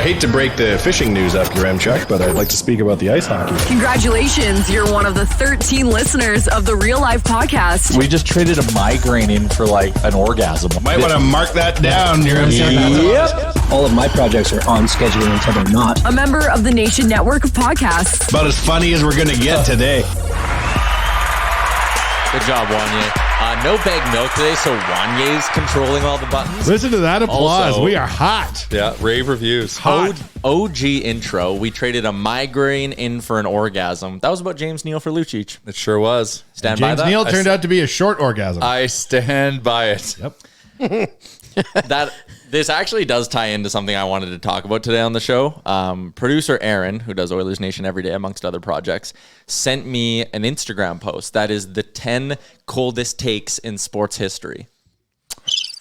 hate to break the fishing news up, Yaremchuk, but I'd like to speak about the ice hockey. Congratulations, you're one of the 13 listeners of the Real Life podcast. We just traded a migraine in for like an orgasm. Might want to mark that down, Yaremchuk. Yep. All of my projects are on schedule until they're not. A member of the Nation Network of Podcasts. About as funny as we're going to get today. Good job, Wanye. No bag milk today, so Wanye's controlling all the buttons. Listen to that applause. Also, we are hot. Yeah, rave reviews. Hot. OG intro. We traded a migraine in for an orgasm. That was about James Neal for Lucic. It sure was. Stand by James that. Neal turned out to be a short orgasm. I stand by it. Yep. This actually does tie into something I wanted to talk about today on the show. Producer Aaron, who does Oilers Nation every day amongst other projects, sent me an Instagram post that is the 10 coldest takes in sports history.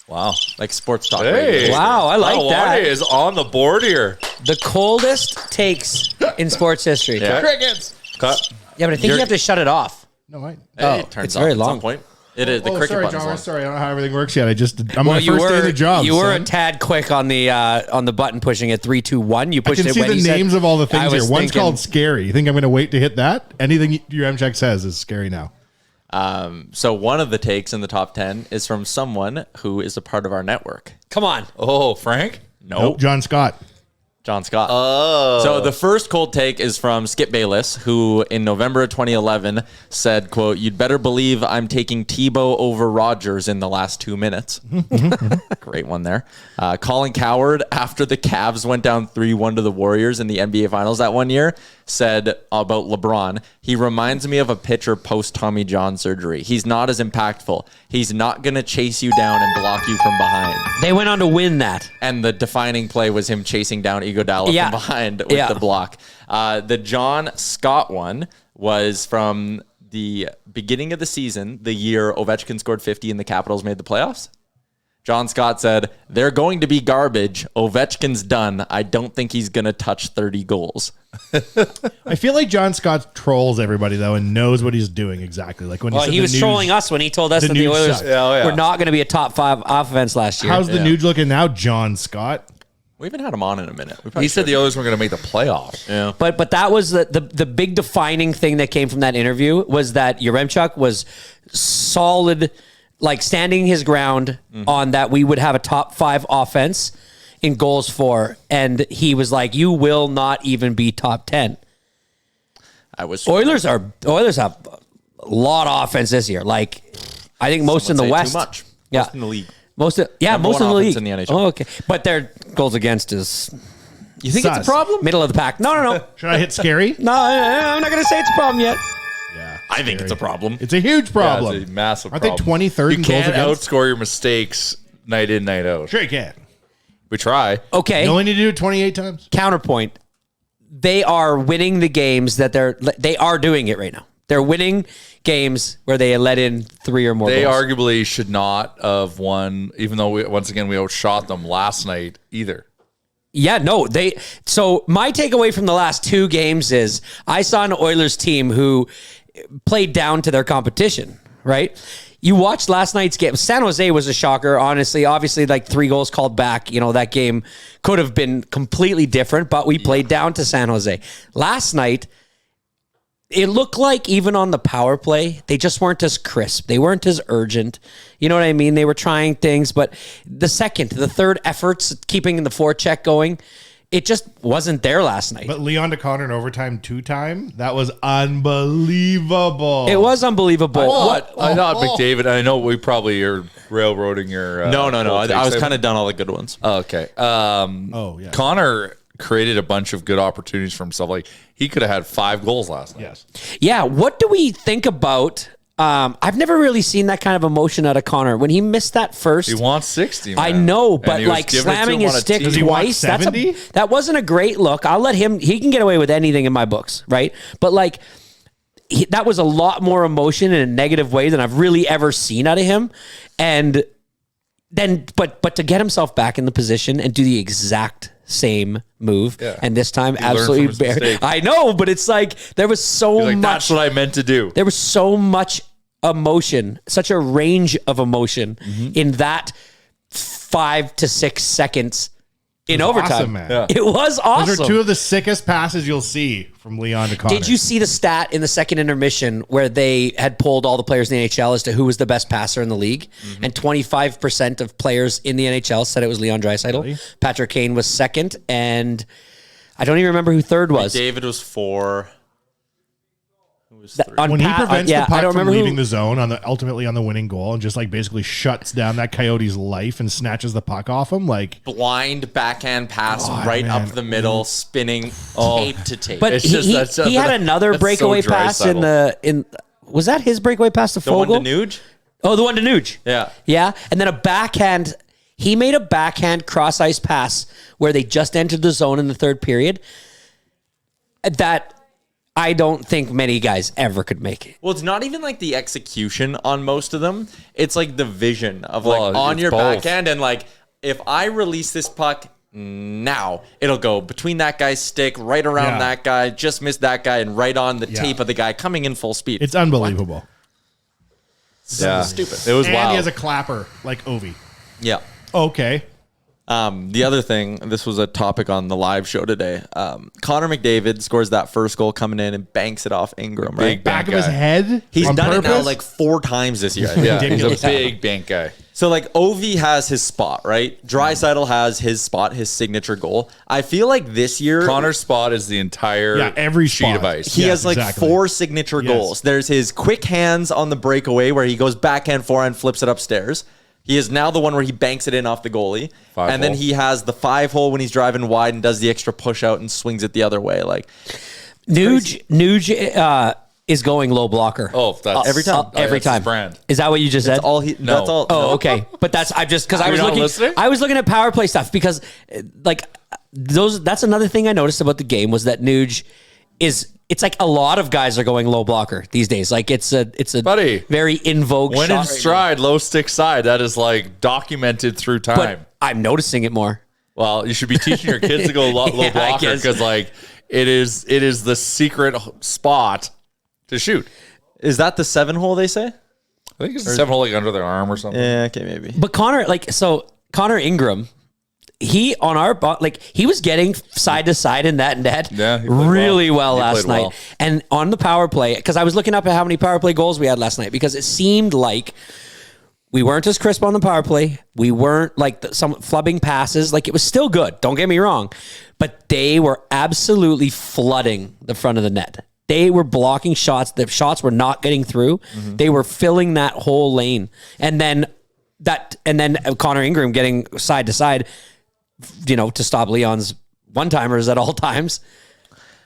Wow. Like sports talk. Hey. radio. Wow, I like that. Wanye is on the board here. The coldest takes in sports history. Yeah. Crickets. Cut. Yeah, but I think you have to shut it off. No, wait. Hey, it turns it's off very at long. some point. It is the cricket sorry, button's John. on. Sorry, I don't know how everything works yet. I'm my first day in the job. You were son. a tad quick on the button pushing at 3, 2, 1. You I pushed can it see when the he names said, of all the I things was here. One's thinking- called scary. You think I'm going to wait to hit that? Anything your MCheck says is scary now. So one of the takes in the top 10 is from someone who is a part of our network. Come on. Oh, Frank? Nope. John Scott. John Scott. Oh. So the first cold take is from Skip Bayless, who in November of 2011 said, quote, "You'd better believe I'm taking Tebow over Rodgers in the last 2 minutes." Great one there. Colin Coward, after the Cavs went down 3-1 to the Warriors in the NBA Finals that one year, said about LeBron, "He reminds me of a pitcher post-Tommy John surgery. He's not as impactful. He's not going to chase you down and block you from behind." They went on to win that. And the defining play was him chasing down Iguodala Yeah. from behind with the block. The John Scott one was from the beginning of the season, the year Ovechkin scored 50 and the Capitals made the playoffs. John Scott said, "They're going to be garbage. Ovechkin's done. I don't think he's going to touch 30 goals." I feel like John Scott trolls everybody, though, and knows what he's doing exactly. Like when he, Well, said he the was Nuge- trolling us when he told us the that the Nuge Oilers sucked. were not going to be a top 5 offense last year. How's the Nuge looking now, John Scott? We haven't had him on in a minute. He said the Oilers were going to make the playoffs. Yeah. But that was the big defining thing that came from that interview was that Yaremchuk was solid, like standing his ground on that we would have a top 5 offense in goals for, and he was like, "You will not even be top 10." Oilers have a lot of offense this year. Like I think most in the West. Too much. Yeah. Most in the league. Most of Number most one of the offense league. in the NHL. Oh, okay, but their goals against is You think it's a Sus. problem? middle of the pack. No. Should I hit scary? No, I'm not going to say it's a problem yet. Yeah, I think it's a problem. It's a huge problem. Yeah, it's a massive Aren't problem. they 23rd You in goals can't against? outscore your mistakes night in, night out. Sure you can. We try. Okay. You only need to do it 28 times. Counterpoint. They are winning the games that they are doing it right now. They're winning games where they let in 3 or more They goals. arguably should not have won, even though once again we outshot them last night either. Yeah, no, so my takeaway from the last 2 games is I saw an Oilers team who played down to their competition, right? You watched last night's game. San Jose was a shocker, honestly. Obviously, like 3 goals called back. You know, that game could have been completely different, but we played down to San Jose. Last night, it looked like even on the power play, they just weren't as crisp. They weren't as urgent. You know what I mean? They were trying things, but the third efforts, keeping the forecheck going, it just wasn't there last night. But Leon DeConner in overtime 2-time, that was unbelievable. It was unbelievable. What? I thought McDavid, I know we probably are railroading your... No. cold I was takes. kind of done all the good ones. Okay. yeah. Connor created a bunch of good opportunities for himself. Like, he could have had 5 goals last night. Yes. Yeah, what do we think about... I've never really seen that kind of emotion out of Connor. When he missed that first... He wants 60, man. I know, And but he was like giving it to slamming him his on a stick tee. Does he want twice, 70? that wasn't a great look. I'll let him... He can get away with anything in my books, right? But like... that was a lot more emotion in a negative way than I've really ever seen out of him. And then, but to get himself back in the position and do the exact same move, and this time learned absolutely from his mistake. I know, but it's like there was so He's like, much. that's what I meant to do. There was so much emotion, such a range of emotion in that 5 to 6 seconds in was overtime. awesome, man. Yeah. It was awesome. Those are two of the sickest passes you'll see from Leon to Connor. Did you see the stat in the second intermission where they had polled all the players in the NHL as to who was the best passer in the league? And 25% of players in the NHL said it was Leon Draisaitl. Really? Patrick Kane was second, and I don't even remember who third was. David was 4. Who was 3? On when he Pat- prevents yeah, the I puck don't from remember leaving who. the zone ultimately on the winning goal and just like basically shuts down that Coyote's life and snatches the puck off him, like Blind backhand pass right man. up the middle, spinning tape to tape. But It's he, just he, that's- he had another that's breakaway so pass Draisaitl. was that his breakaway pass to the one Fogle? to Nuge? Oh, the one to Nuge. Yeah. Yeah. And then a backhand. He made a backhand cross ice pass where they just entered the zone in the third period. That I don't think many guys ever could make it. Well, it's not even like the execution on most of them. It's like the vision of Well, like on it's your both. backhand and like if I release this puck now, it'll go between that guy's stick, right around Yeah. that guy, just missed that guy, and right on the Yeah. tape of the guy coming in full speed. it's unbelievable. Yeah, stupid. It was And wild. he has a clapper like Ovi. Yeah. Okay. The other thing, this was a topic on the live show today. Connor McDavid scores that first goal coming in and banks it off Ingram, right? Big Back of his guy. head. He's on done it now purpose? like 4 times this year. I think. Yeah, he's Ridiculous. a big bank guy. So like Ovi has his spot, right? Draisaitl has his spot, his signature goal. I feel like this year Connor's spot is the entire every sheet spot. of ice. he Yes, has like exactly. 4 signature Yes. goals. There's his quick hands on the breakaway where he goes backhand, forehand, flips it upstairs. He is now the one where he banks it in off the goalie. 5 and then hole. he has the 5 hole when he's driving wide and does the extra push out and swings it the other way. Like Nuge is going low blocker. Oh, that's Every time. Every that's his time. brand. Is that what you just said? all he No. that's all Oh, okay. But that's I just because I Are was you not looking. listening? I was looking at power play stuff because like those. That's another thing I noticed about the game was that Nuge is. It's like a lot of guys are going low blocker these days. Like it's a Buddy, very in vogue When shot in right now. stride, low stick side, that is like documented through time. But I'm noticing it more. Well, you should be teaching your kids to go low Yeah, I blocker guess. because like it is the secret spot to shoot. Is that the 7 hole they say? I think it's a 7 hole like under their arm or something. Yeah, okay, maybe. But Connor Ingram, he was getting side to side in that net Yeah, he played really well. well He last played night. well. And on the power play, because I was looking up at how many power play goals we had last night because it seemed like we weren't as crisp on the power play. We weren't like some flubbing passes. Like it was still good. Don't get me wrong. But they were absolutely flooding the front of the net. They were blocking shots. The shots were not getting through. They were filling that whole lane. And then Connor Ingram getting side to side, to stop Leon's one-timers at all times.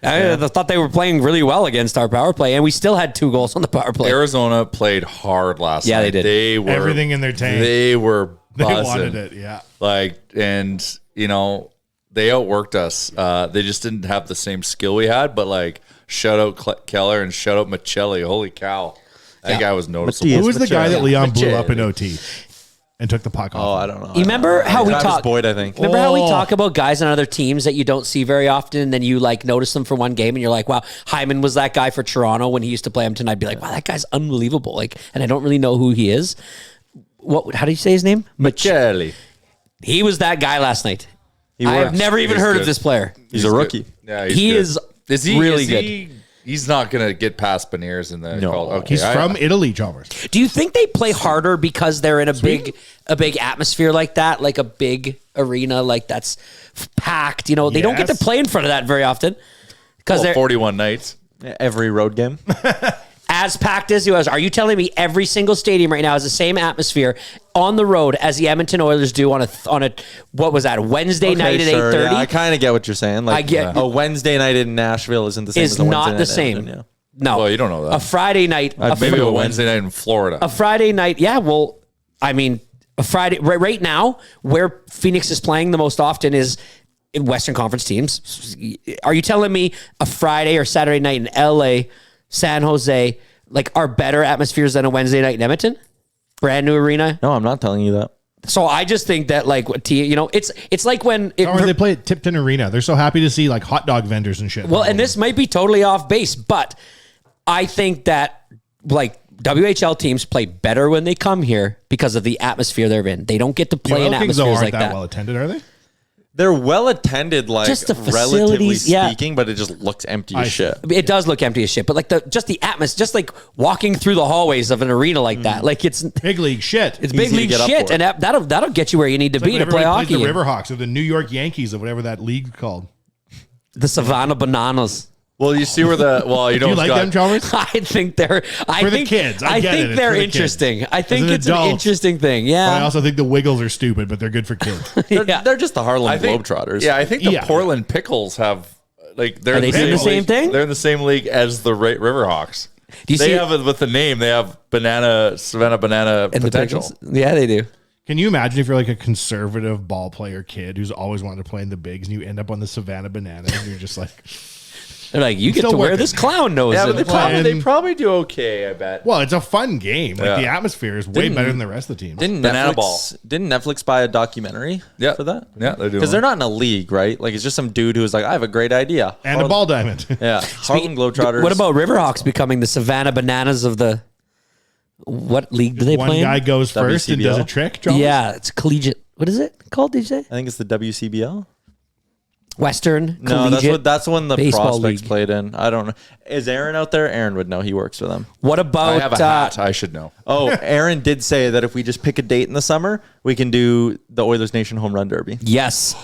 I thought they were playing really well against our power play, and we still had 2 goals on the power play. Arizona played hard last night. Yeah, they did. They were Everything in their tank. They were They buzzing. wanted it. Yeah. Like, and they outworked us. They just didn't have the same skill we had. But like, shout out Keller and shout out Michelli. Holy cow, that guy was noticeable. Who was the guy that Leon blew Mache. up in OT and took the puck Oh, off? I don't know. You remember how we Travis talk? Boyd, I think. Remember how we Oh. talk about guys on other teams that you don't see very often, and then you like notice them for one game, and you're like, "Wow, Hyman was that guy for Toronto when he used to play Edmonton." I'd be like, "Wow, that guy's unbelievable!" Like, and I don't really know who he is. What? How do you say his name? Michelli. He was that guy last night. I have works. never even He's heard good. of this player. He's a rookie. Yeah, He good. is really good. He's not gonna get past Beniers in the. No. Okay, He's from Italy, Chalmers. Do you think they play harder because they're in a big atmosphere like that, like a big arena like that's packed? They don't get to Yes. play in front of that very often because they're 41 nights. Every road game. as packed as he was. Are you telling me every single stadium right now has the same atmosphere on the road as the Edmonton Oilers do on a what was that, Wednesday night at 8:30? Yeah, I kind of get what you're saying. Like I get- a Wednesday night in Nashville isn't the same. Is as a Wednesday not night the in same. Edmonton, yeah. No. Well, you don't know that. A Friday night. Maybe a Wednesday night in Florida. A Friday night. Yeah, well, I mean, a Friday right now where Phoenix is playing the most often is in Western Conference teams. Are you telling me a Friday or Saturday night in LA, San Jose, like are better atmospheres than a Wednesday night in Edmonton? Brand new arena. No, I'm not telling you that. So I just think that it's like when Or they play at Tipton Arena. They're so happy to see like hot dog vendors and shit. well, and this might be totally off base, but I think that like WHL teams play better when they come here because of the atmosphere they're in. They don't get to the play in Oil Kings though atmospheres aren't like that. well attended, are they? They're well attended, like Just the relatively facilities, yeah. speaking, but it just looks empty as shit. It does look empty as shit, but like the atmosphere, just like walking through the hallways of an arena like that, like it's Big league shit. big Easy to league get up shit, for. and that'll get you where you need to It's like be when to play everybody plays hockey. the Riverhawks or the New York Yankees or whatever that league's called. The Savannah Bananas. Well, you see where you know, Do you like them, Chalmers? I think they're For the kids. I get it. think It's they're for the kids. interesting. I think an it's an adult, interesting thing. I Yeah. also think the Wiggles are stupid, but they're good for kids. Yeah. They're just the Harlem I think, Globetrotters. Yeah, I think the Yeah. Portland Pickles have they're Are in they doing the same league- thing? They're in the same league as the Riverhawks. Do you They see have it with the name. They have Savannah Banana and the potential. Pickles? Yeah, they do. Can you imagine if you're like a conservative ball player kid who's always wanted to play in the bigs and you end up on the Savannah Bananas and you're just like, They're like, you get Still to wear working. this clown nose. Yeah, in but they it. probably do okay. I bet. well, it's a fun game. Like Yeah. the atmosphere is way better than the rest of the teams. Didn't Banana Netflix buy a documentary Yeah. for that? Yeah, they're doing. Because they're not in a league, right? Like it's just some dude who's like, I have a great idea. And a ball diamond. Yeah. Harlem Globetrotters. What about Riverhawks becoming the Savannah Bananas of the? What league do they One play in? guy goes first and does a WCBL? trick. Chalmers? Yeah, it's collegiate. What is it called? Did you say I think it's the WCBL. Western No, Collegiate? that's the one the Baseball prospects League. played in. I don't know. Is Aaron out there? Aaron would know. He works for them. What about? I have a hat. I should know. Oh, Aaron did say that if we just pick a date in the summer, we can do the Oilers Nation Home Run Derby. Yes,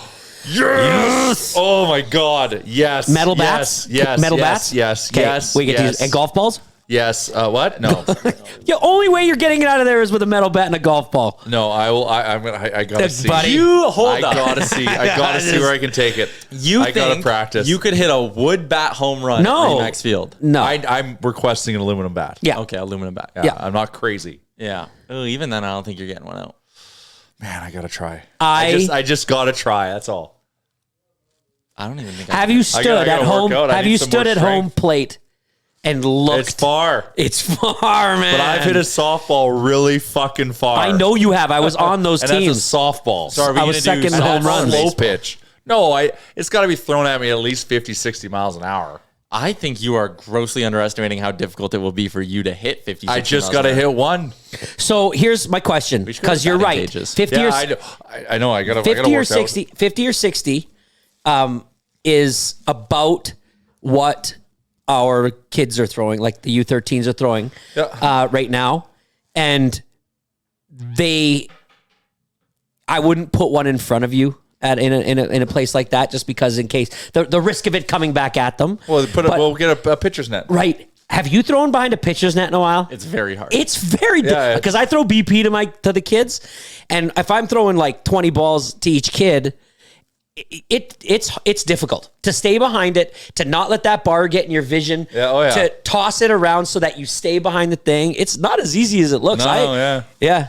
Yes! Oh my God! Yes. metal bats. Yes. metal yes, bats. Yes. Okay, Yes. we get to yes. use and golf balls. Yes. What? No. The only way you're getting it out of there is with a metal bat and a golf ball. No. I will. I'm gonna. I gotta see. Buddy. You hold I on. gotta see. I gotta see where I can take it. I gotta practice. You could hit a wood bat home run No. at Remax Field. No. I'm requesting an aluminum bat. Yeah. Okay, aluminum bat. Yeah. Yeah. I'm not crazy. Yeah. Oh, even then, I don't think you're getting one out. Man, I gotta try. I just gotta try. That's all. I don't even think. Have you I stood gotta at work home? out. I Have need you some stood more at home strength. plate and looked? It's far. It's far, man. But I've hit a softball really fucking far. I know you have. I was on those and teams. that's a softball. So are we I was gonna do second home softball runs. and Slow baseball? pitch. No, it's got to be thrown at me at least 50, 60 miles an hour. I think you are grossly underestimating how difficult it will be for you to hit 50. I just got to hit one. So here's my question, should because go you're batting right. cages. 50 Yeah, or I know. I got to 50 or work 60, 50 or 60 is about what our kids are throwing, like the U13s are throwing right now. And I wouldn't put one in front of you in a place like that, just because in case the risk of it coming back at them. Well, we'll get a pitcher's net. Right. Have you thrown behind a pitcher's net in a while? It's very hard. It's very Yeah, because I throw BP to the kids, and if I'm throwing like 20 balls to each kid, it's difficult to stay behind it, to not let that bar get in your vision, Yeah, oh yeah. to toss it around so that you stay behind the thing. It's not as easy as it looks. No, yeah.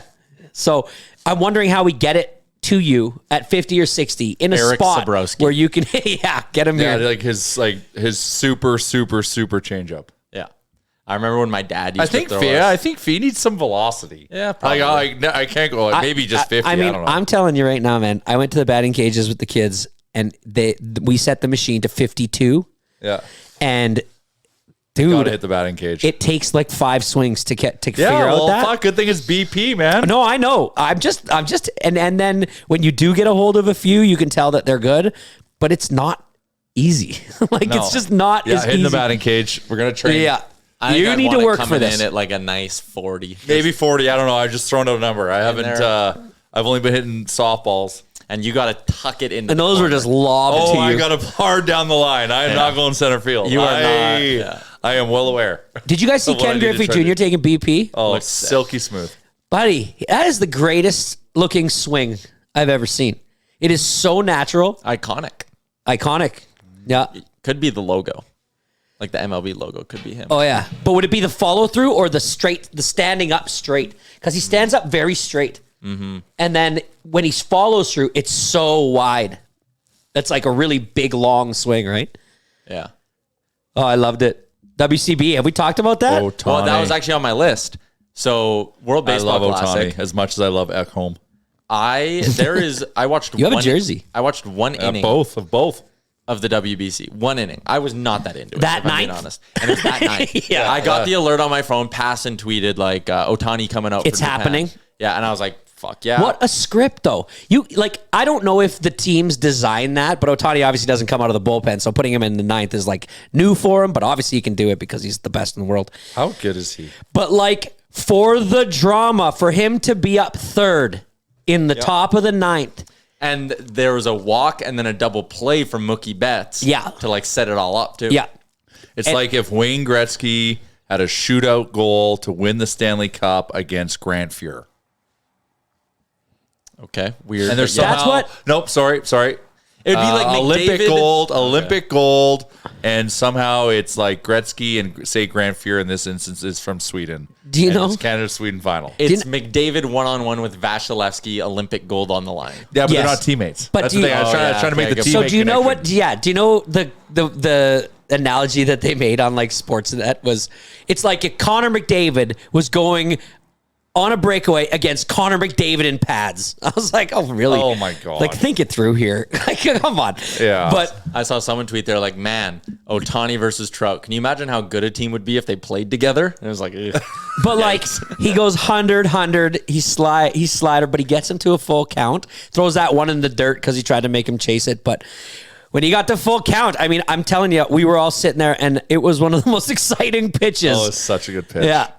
So I'm wondering how we get it to you at 50 or 60 in a Eric spot Sabrowski. where you can, get him Yeah, here. like his super changeup. Yeah. I remember when my dad used to throw I us. think Fee needs some velocity. Yeah, probably. I can't go maybe just 50. I mean, don't know. I'm telling you right now, man. I went to the batting cages with the kids, and we set the machine to 52, yeah. and Gotta dude, hit the batting cage. it takes like 5 swings to figure yeah, out well, that. fuck. Good thing it's BP, man. No, I know. I'm just, and then when you do get a hold of a few, you can tell that they're good, but it's not easy. Like No. it's just not Yeah, as hitting easy. the batting cage. We're gonna train. Yeah, I think you I'd need want to it work coming for this. in at like a nice 40. Maybe 40. I don't know. I've just thrown out a number. I haven't. there. I've only been hitting softballs. And you got to tuck it in. And those were just lobbed Oh, to you. I got it hard down the line. I am not going center field. You are not, yeah. I am well aware. Did you guys see What I Ken need to Griffey try to Jr. do. taking BP? Oh, Looks silky smooth. Buddy, that is the greatest looking swing I've ever seen. It is so natural, iconic. iconic. Yeah. Could be the logo. Like the MLB logo could be him. Oh yeah. But would it be the follow through or the standing up straight? Because he stands up very straight. Mm-hmm. And then when he follows through, it's so wide. That's like a really big, long swing, right? Yeah. Oh, I loved it. WCB. Have we talked about that? Otani. Well, that was actually on my list. So World I Baseball love Classic. Otani as much as I love Ekholm. I watched. You have a jersey. I watched one inning Both. of the WBC. One inning. I was not that into it. That if I'm being night? honest. And it was that night. Yeah. I got the alert on my phone. Pass and tweeted like Otani coming out. It's from Japan. happening? Yeah, and I was like, Fuck yeah. What a script, though. I don't know if the teams designed that, but Ohtani obviously doesn't come out of the bullpen, so putting him in the ninth is like new for him, but obviously he can do it because he's the best in the world. How good is he? But like for the drama, for him to be up third in the top of the ninth. And there was a walk and then a double play from Mookie Betts. Yeah. To like set it all up too. Yeah. It's like if Wayne Gretzky had a shootout goal to win the Stanley Cup against Grant Fuhr. Okay. Weird. And there's but yeah. somehow, nope, sorry. It'd be like Olympic gold, and somehow it's like Gretzky and say Grant Fuhr in this instance is from Sweden. Do you know? It's Canada-Sweden final. It's McDavid one-on-one with Vasilevsky, Olympic gold on the line. Yeah, but Yes. they're not teammates. But That's do the you- thing. I was trying to make the teammate So do you know connection. do you know the analogy that they made on like Sportsnet was it's like if Connor McDavid was going on a breakaway against Connor McDavid in pads. I was like, oh really? Oh my God. Like think it through here. Like come on. Yeah. But I saw someone tweet there like, man, Ohtani versus Trout. Can you imagine how good a team would be if they played together? And it was like, ugh. But like he goes 100, he's slider, but he gets him to a full count, throws that one in the dirt because he tried to make him chase it. But when he got to full count, I mean, I'm telling you, we were all sitting there and it was one of the most exciting pitches. Oh, it's such a good pitch. Yeah.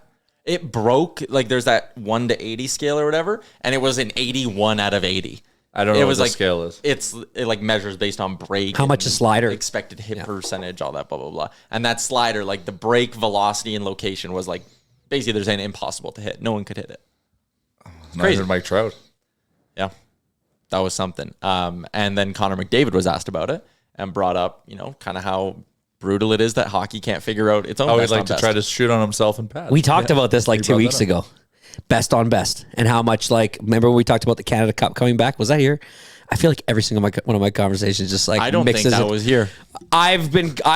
It broke, like there's that 1 to 80 scale or whatever, and it was an 81 out of 80. I don't know It what was the like scale is. It like measures based on break. How much and a slider? Expected hit percentage, all that blah blah blah. And that slider, like the break velocity and location was like basically they're saying impossible to hit. No one could hit it. Not crazy. even Mike Trout. Yeah, that was something. And then Connor McDavid was asked about it and brought up, kind of how brutal it is that hockey can't figure out its own. I would best like on to best. try to shoot on himself in pads. We talked about this like You 2 brought weeks that up. ago. Best on best and how much remember when we talked about the Canada Cup coming back? Was that here? I feel like every single one of my conversations just like I don't think mixes that it. was here. I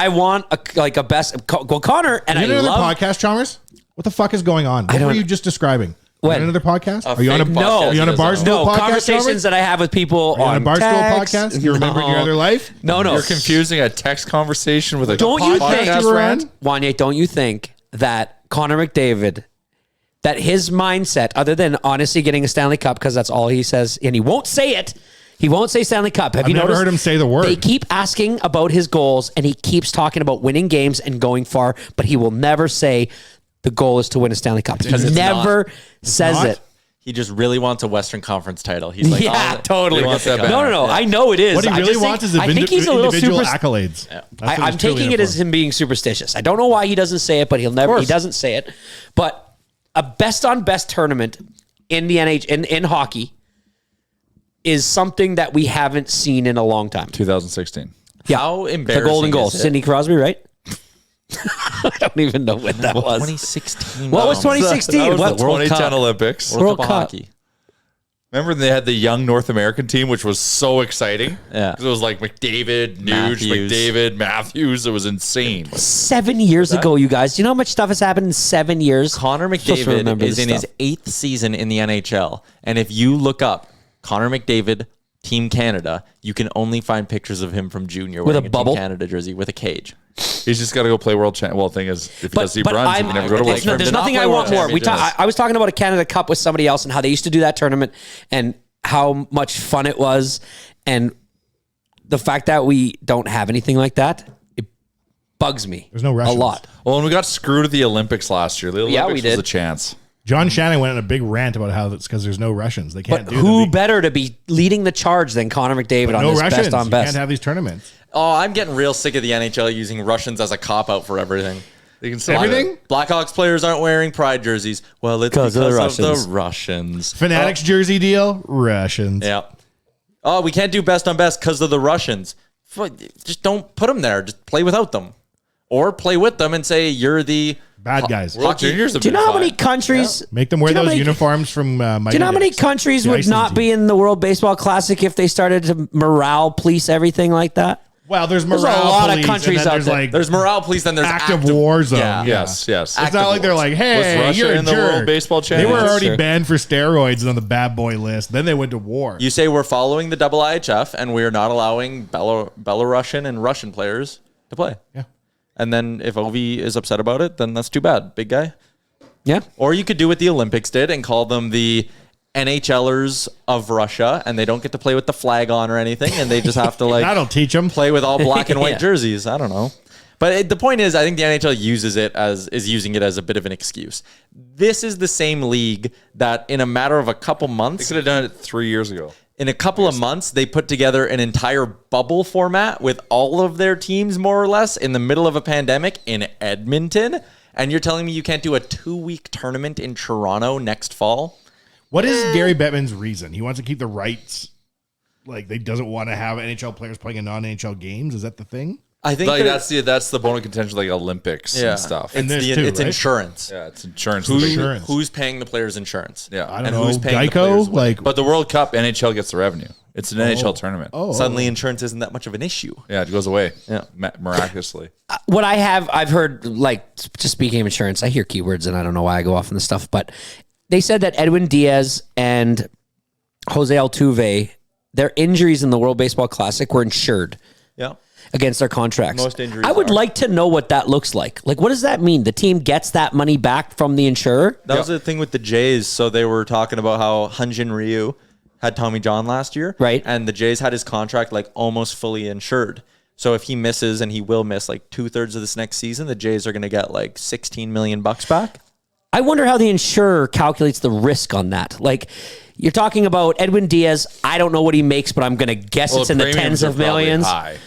want a best. Well, Connor and You I know another love. podcast, Chalmers? What the fuck is going on? What don't- were you just describing? When? Another podcast? Are you on a fake No. podcast Are you on a he doesn't Barstool know. No podcast, conversations Chalmers? that I have with people Are you on a Barstool text. podcast? You remembering your other life? No. You're confusing a text conversation with a Don't you think- podcast you were rant? on? Wanye, don't you think that Connor McDavid, that his mindset, other than honestly getting a Stanley Cup, because that's all he says, and he won't say it. He won't say Stanley Cup. Have I've you never noticed? heard him say the word. They keep asking about his goals, and he keeps talking about winning games and going far, but he will never say the goal is to win a Stanley Cup. He it's never says not? it. He just really wants a Western Conference title. He's like, Yeah, oh, totally. He wants that No. banner. I know it is. What he I really just wants think, is I think he's a little individual super. accolades. That's what he's I'm truly taking in it for. as him being superstitious. I don't know why he doesn't say it, but he doesn't say it. But a best on best tournament in the in hockey is something that we haven't seen in a long time. 2016. Yeah. How The embarrassing golden goal, is it? Sidney Crosby, right? I don't even know what that was. 2016. What was 2016? That was What the World 2010 Cup? Olympics. World of Cup. hockey. Remember they had the young North American team, which was so exciting. Yeah. Because it was like McDavid, Nuge, Matthews. McDavid, Matthews. It was insane. 7 years ago, you guys. Do you know how much stuff has happened in 7 years? Connor I'm supposed to McDavid remember is this in his stuff. 8th season in the NHL. And if you look up Connor McDavid, Team Canada, you can only find pictures of him from junior With wearing a bubble? Team Canada jersey with a cage. He's just got to go play world champ. Well, the thing is, if he does deep runs, he can never go to world it's not- champ. there's Did not nothing play I want World more. Championships. I was talking about a Canada Cup with somebody else and how they used to do that tournament and how much fun it was. And the fact that we don't have anything like that, it bugs me. There's no a Russians. lot. Well, when we got screwed at the Olympics last year, the Olympics Yeah, we was did. a chance. John Shannon went on a big rant about how it's because there's no Russians. They can't But do who the better to be leading the charge than Connor McDavid on no this Russians. best on You best? can't have these tournaments. Oh, I'm getting real sick of the NHL using Russians as a cop-out for everything. They can slide Everything? it. Blackhawks players aren't wearing pride jerseys. Well, it's because of the Russians. Fanatics jersey deal, Russians. Yeah. Oh, we can't do best on best because of the Russians. Just don't put them there. Just play without them. Or play with them and say you're the Bad guys. World Juniors have Do you been know how fine. many countries? Make them wear Do you know those how many- uniforms from Mighty Do you know how many Ducks. countries The would Iceland not team. be in the World Baseball Classic if they started to morale police everything like that? Well, there's a morale lot of police, countries and then out there's there. like There's morale police, then there's active war zone. Yeah. Yes, yes. It's Active not like they're wars. like, Was hey, Russia you're a in the jerk. World Baseball They were Championships, already or- banned for steroids on the bad boy list. Then they went to war. You say we're following the double IHF and we're not allowing Belarusian and Russian players to play. Yeah. And then if Ovi is upset about it, then that's too bad, big guy. Yeah. Or you could do what the Olympics did and call them the NHLers of Russia, and they don't get to play with the flag on or anything, and they just have to like That'll teach them. play with all black and white Yeah. jerseys. I don't know. But the point is, I think the NHL is using it as a bit of an excuse. This is the same league that in a matter of a couple They months, could have done it 3 years ago. in a couple of months, they put together an entire bubble format with all of their teams more or less in the middle of a pandemic in Edmonton. And you're telling me you can't do a 2-week tournament in Toronto next fall? What is Gary Bettman's reason? He wants to keep the rights. Like, they doesn't want to have NHL players playing in non-NHL games. Is that the thing? I think Like, that- that's the bone of contention, like Olympics and stuff. And this too, it's right? insurance. Yeah, it's insurance. Insurance. Who's paying the players insurance? Yeah. I don't And know. who's paying the players Geico? what? Like, But the World Cup, NHL gets the revenue. It's an NHL tournament. Suddenly insurance isn't that much of an issue. Yeah, it goes away. Yeah. Miraculously. What I've heard, like, just speaking of insurance, I hear keywords and I don't know why I go off on this stuff, but they said that Edwin Diaz and Jose Altuve, their injuries in the World Baseball Classic were insured Yeah. against their contracts. Most injuries I would are. like to know what that looks like. Like, what does that mean? The team gets that money back from the insurer? That was the thing with the Jays. So they were talking about how Hyun-Jin Ryu had Tommy John last year. Right. And the Jays had his contract like almost fully insured. So if he misses, and he will miss like 2/3 of this next season, the Jays are going to get like $16 million back. I wonder how the insurer calculates the risk on that. Like, you're talking about Edwin Diaz. I don't know what he makes, but I'm going to guess it's in the tens of millions. High.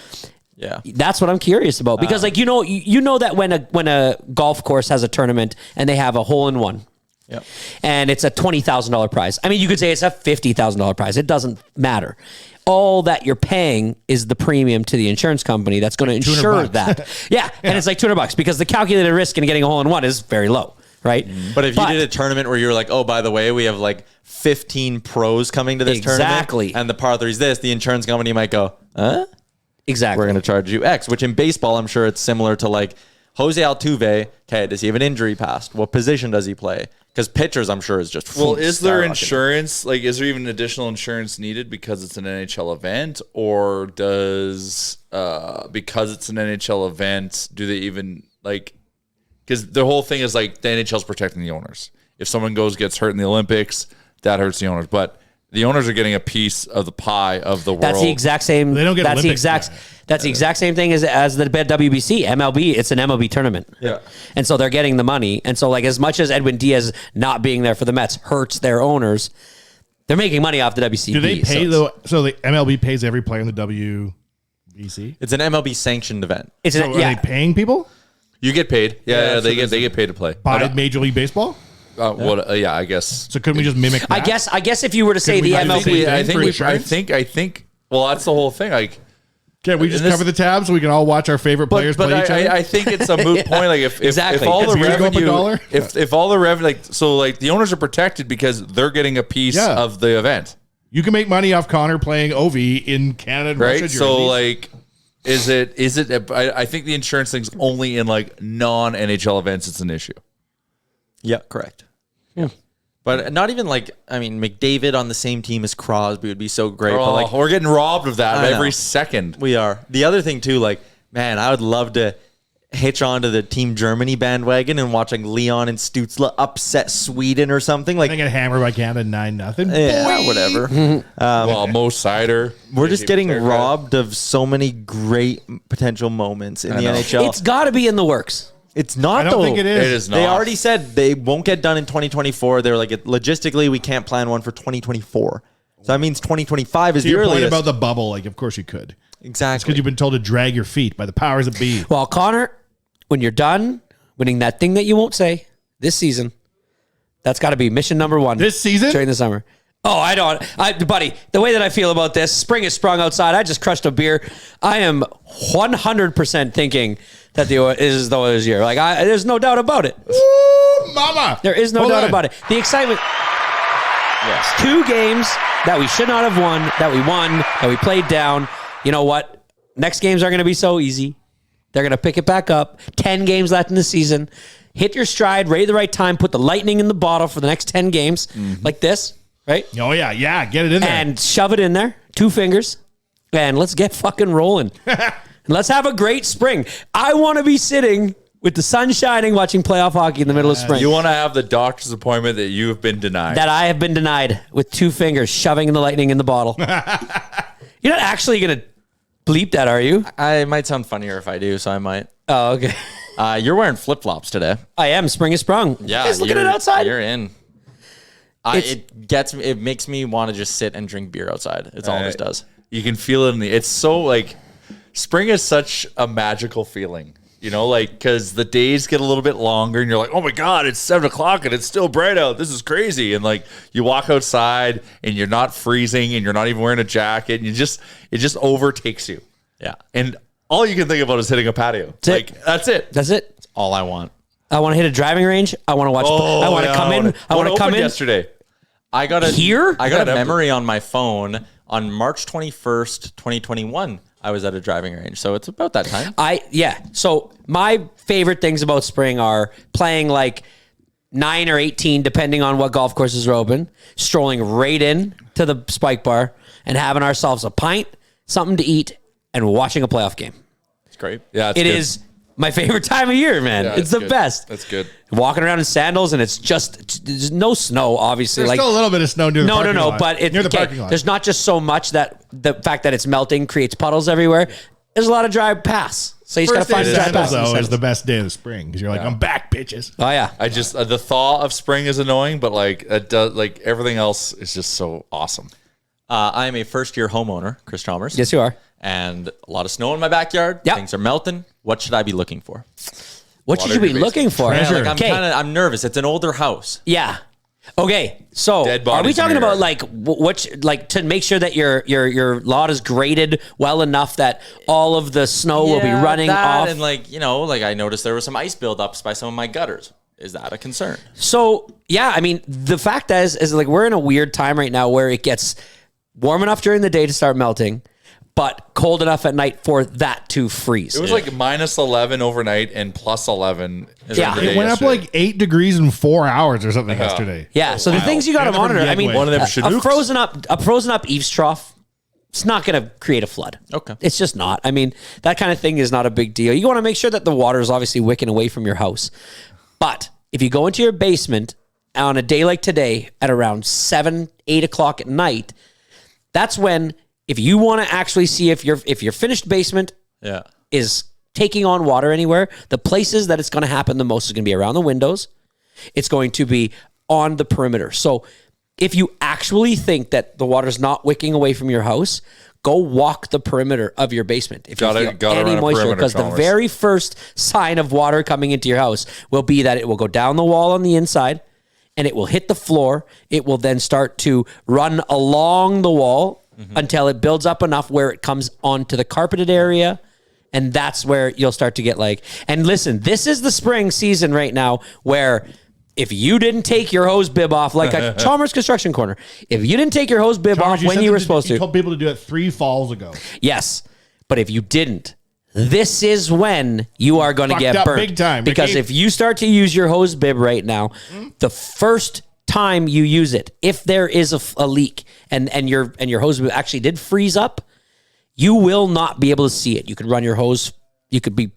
Yeah. That's what I'm curious about because, like, you know that when a golf course has a tournament and they have a hole in one, Yep. and it's a $20,000 prize. I mean, you could say it's a $50,000 prize. It doesn't matter. All that you're paying is the premium to the insurance company that's going to insure that. Yeah, and it's like $200 because the calculated risk in getting a hole in one is very low, right? But if you did a tournament where you're like, oh, by the way, we have like 15 pros coming to this Exactly. tournament, and the par three's this, the insurance company might go, huh? Exactly. We're going to charge you X, which in baseball, I'm sure it's similar to like Jose Altuve. Okay, does he have an injury past? What position does he play? Because pitchers, I'm sure, is just Well, is there skyrocketing. insurance? Like, is there even additional insurance needed because it's an NHL event, or does because it's an NHL event, do they even like? Because the whole thing is like the NHL's protecting the owners. If someone gets hurt in the Olympics, that hurts the owners, but the owners are getting a piece of the pie of the world. That's the exact same. They don't get that's the Olympics exact. yet. That's the exact same thing as the WBC, MLB. It's an MLB tournament. Yeah. And so they're getting the money. And so, like, as much as Edwin Diaz not being there for the Mets hurts their owners, they're making money off the WCB. do they pay so so the MLB pays every player in the WBC? It's an MLB sanctioned event. It's So an, are yeah. they paying people You get paid. Yeah, they get paid to play. by Major League Baseball? Yeah, I guess. So couldn't we just mimic that? I guess if you were to say we the do the MLB, same thing? I think for we. insurance? I think. Well, that's the whole thing. Like, Can we just this- cover the tab so we can all watch our favorite players but play each other? I think it's a moot point. Like, if Exactly. all the If we go up a revenue, dollar? if all the revenue, like, so like the owners are protected because they're getting a piece Yeah. of the event, You can make money off Connor playing OV in Canada and right? Russia. So jerseys. like, is it? I think the insurance thing's only in like non NHL events. It's an issue. Yeah, correct. Yeah. But not even like, I mean, McDavid on the same team as Crosby would be so great. But like, We're getting robbed of that I every know. second. we are. The other thing too, like, man, I would love to hitch onto the Team Germany bandwagon and watching Leon and Stützle upset Sweden or something. Like, they get hammered by Canada 9-0. yeah, whatever. Well, Mo Sider. We're just getting Fair robbed of so many great potential moments in the know. NHL. it's got to be in the works. It's not, I don't though. think it is. It is not. They already said they won't get done in 2024. They're like, logistically, we can't plan one for 2024. So that means 2025 is To the your point earliest. about the bubble, like, of course you could. Exactly. Because you've been told to drag your feet by the powers that be. Well, Connor, when you're done winning that thing that you won't say this season, that's got to be mission number one. This season? During the summer. Oh, buddy, the way that I feel about this, spring is sprung outside. I just crushed a beer. I am 100% thinking that it is the Oilers' year. Like, there's no doubt about it. Ooh, mama. There is no Hold doubt on. about it. The excitement. Yes. 2 games that we should not have won, that we won, that we played down. You know what? Next games are going to be so easy. They're going to pick it back up. 10 games left in the season. Hit your stride, ready the right time, put the lightning in the bottle for the next 10 games, like this, right? Oh, yeah. Yeah. Get it in there. And shove it in there, 2 fingers, and let's get fucking rolling. And let's have a great spring. I want to be sitting with the sun shining, watching playoff hockey in the middle of spring. You want to have the doctor's appointment that you have been denied. That I have been denied with 2 fingers shoving the lightning in the bottle. You're not actually going to bleep that, are you? I might sound funnier if I do, so I might. Oh, okay. You're wearing flip-flops today. I am. Spring is sprung. Yeah, You guys looking at it outside? You're in. It makes me want to just sit and drink beer outside. It's all this does. You can feel it it's so like, spring is such a magical feeling, you know, like, because the days get a little bit longer and you're like, oh my God, it's 7:00 and it's still bright out. This is crazy. And like, you walk outside and you're not freezing and you're not even wearing a jacket. And it just overtakes you. Yeah. And all you can think about is hitting a patio. That's it. That's it. That's all I want. I want to hit a driving range. I want to watch. I want to come in. I want to come in. Yesterday. I got Here? I got a memory on my phone on March 21st, 2021. I was at a driving range, so it's about that time. So my favorite things about spring are playing like 9 or 18, depending on what golf courses are open, strolling right in to the spike bar and having ourselves a pint, something to eat, and watching a playoff game. It's great. Yeah, It is my favorite time of year, man. Yeah, it's the good. best. That's good. Walking around in sandals, and there's no snow, obviously. There's still a little bit of snow near the parking lot. But near the parking lot. There's not just so much that the fact that it's melting creates puddles everywhere. There's a lot of dry pass. So you just got to find the the dry pass. though is the best day of the spring because you're like, I'm back, bitches. Oh, yeah. I just, the thaw of spring is annoying, but like, it does, like everything else is just so awesome. I am a first-year homeowner, Chris Chalmers. Yes, you are. And a lot of snow in my backyard. Yep. Things are melting. What should I be looking for? What should you be looking for? Treasure. Like I'm nervous. It's an older house. Yeah. Okay. So Dead are we bodies talking in your about like to make sure that your lot is graded well enough that all of the snow will be running off? And I noticed there was some ice buildups by some of my gutters. Is that a concern? So yeah, I mean the fact is like we're in a weird time right now where it gets warm enough during the day to start melting, but cold enough at night for that to freeze. It was like minus 11 overnight and plus 11. Yeah. It went up like 8 degrees in 4 hours or something yesterday. Yeah, so the things you got to Never monitor. I mean, one of them a frozen up eaves trough. It's not going to create a flood. Okay. It's just not. I mean, that kind of thing is not a big deal. You want to make sure that the water is obviously wicking away from your house. But if you go into your basement on a day like today at around 7, 8 o'clock at night, that's when, if you want to actually see if your finished basement is taking on water anywhere, the places that it's going to happen the most is going to be around the windows. It's going to be on the perimeter. So if you actually think that the water's not wicking away from your house, go walk the perimeter of your basement. If you feel any moisture, because the very first sign of water coming into your house will be that it will go down the wall on the inside and it will hit the floor. It will then start to run along the wall until it builds up enough where it comes onto the carpeted area. And that's where you'll start to get and listen, this is the spring season right now where if you didn't take your hose bib off, like a Chalmers Construction Corner, if you didn't take your hose bib off when you were supposed to. You told people to do it 3 falls ago. Yes. But if you didn't, this is when you are going to get burnt. Big time. Because if you start to use your hose bib right now, the first time you use it, if there is a leak and your hose bib actually did freeze up, you will not be able to see it. You could run your hose. You could be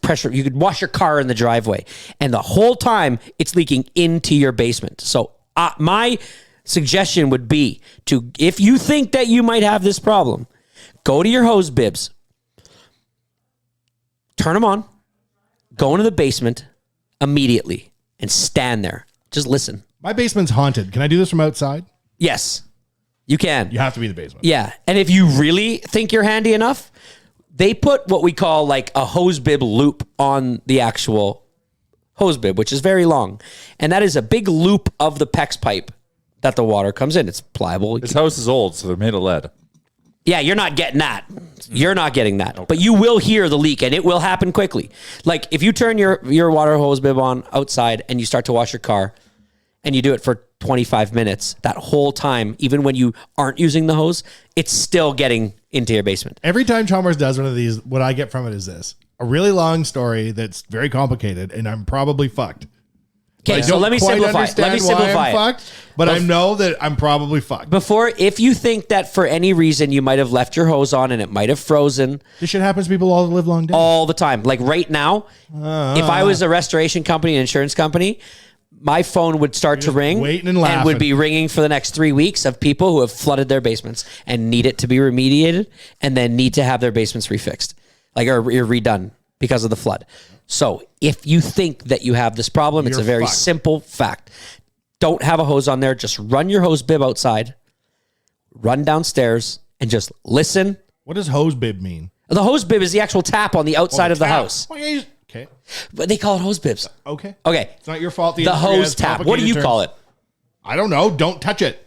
pressure. You could wash your car in the driveway, and the whole time it's leaking into your basement. So my suggestion would be to, if you think that you might have this problem, go to your hose bibs, turn them on, go into the basement immediately, and stand there. Just listen. My basement's haunted. Can I do this from outside? Yes, you can. You have to be in the basement. Yeah. And if you really think you're handy enough, they put what we call like a hose bib loop on the actual hose bib, which is very long. And that is a big loop of the PEX pipe that the water comes in. It's pliable. This house is old, so they're made of lead. Yeah, you're not getting that. You're not getting that. Okay. But you will hear the leak, and it will happen quickly. Like if you turn your water hose bib on outside and you start to wash your car, and you do it for 25 minutes, that whole time, even when you aren't using the hose, it's still getting into your basement. Every time Chalmers does one of these, what I get from it is this: a really long story that's very complicated, and I'm probably fucked. Okay, I so don't let me quite simplify. understand Let me why simplify I'm it. fucked, but I know that I'm probably fucked. Before, if you think that for any reason you might have left your hose on and it might have frozen This shit happens to people all the live long day. all the time, like right now, if I was a restoration company, an insurance company, my phone would start to ring waiting and laughing. would be ringing for the next 3 weeks of people who have flooded their basements and need it to be remediated and then need to have their basements refixed, like or redone because of the flood. So if you think that you have this problem, it's You're a very fucked. simple fact. Don't have a hose on there. Just run your hose bib outside, run downstairs, and just listen. What does hose bib mean? The hose bib is the actual tap on the outside of the Tap. house. Okay. But they call it hose bibs. Okay. Okay. It's not your fault. The industry hose has tap. What do complicated you terms. call it? I don't know. Don't touch it.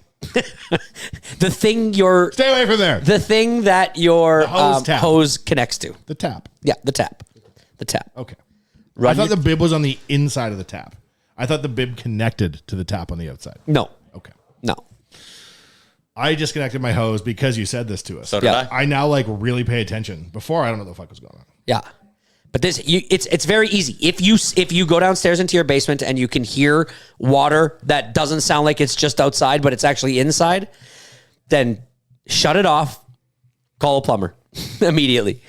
The thing your Stay away from there. the thing that your hose tap. hose connects to. The tap. Yeah, the tap. The tap. Okay. I Run thought your- the bib was on the inside of the tap. I thought the bib connected to the tap on the outside. No. Okay. No. I disconnected my hose because you said this to us. So did Yeah. I. I now like really pay attention. Before I don't know what the fuck was going on. Yeah. But it's very easy. If you go downstairs into your basement and you can hear water that doesn't sound like it's just outside, but it's actually inside, then shut it off. Call a plumber immediately.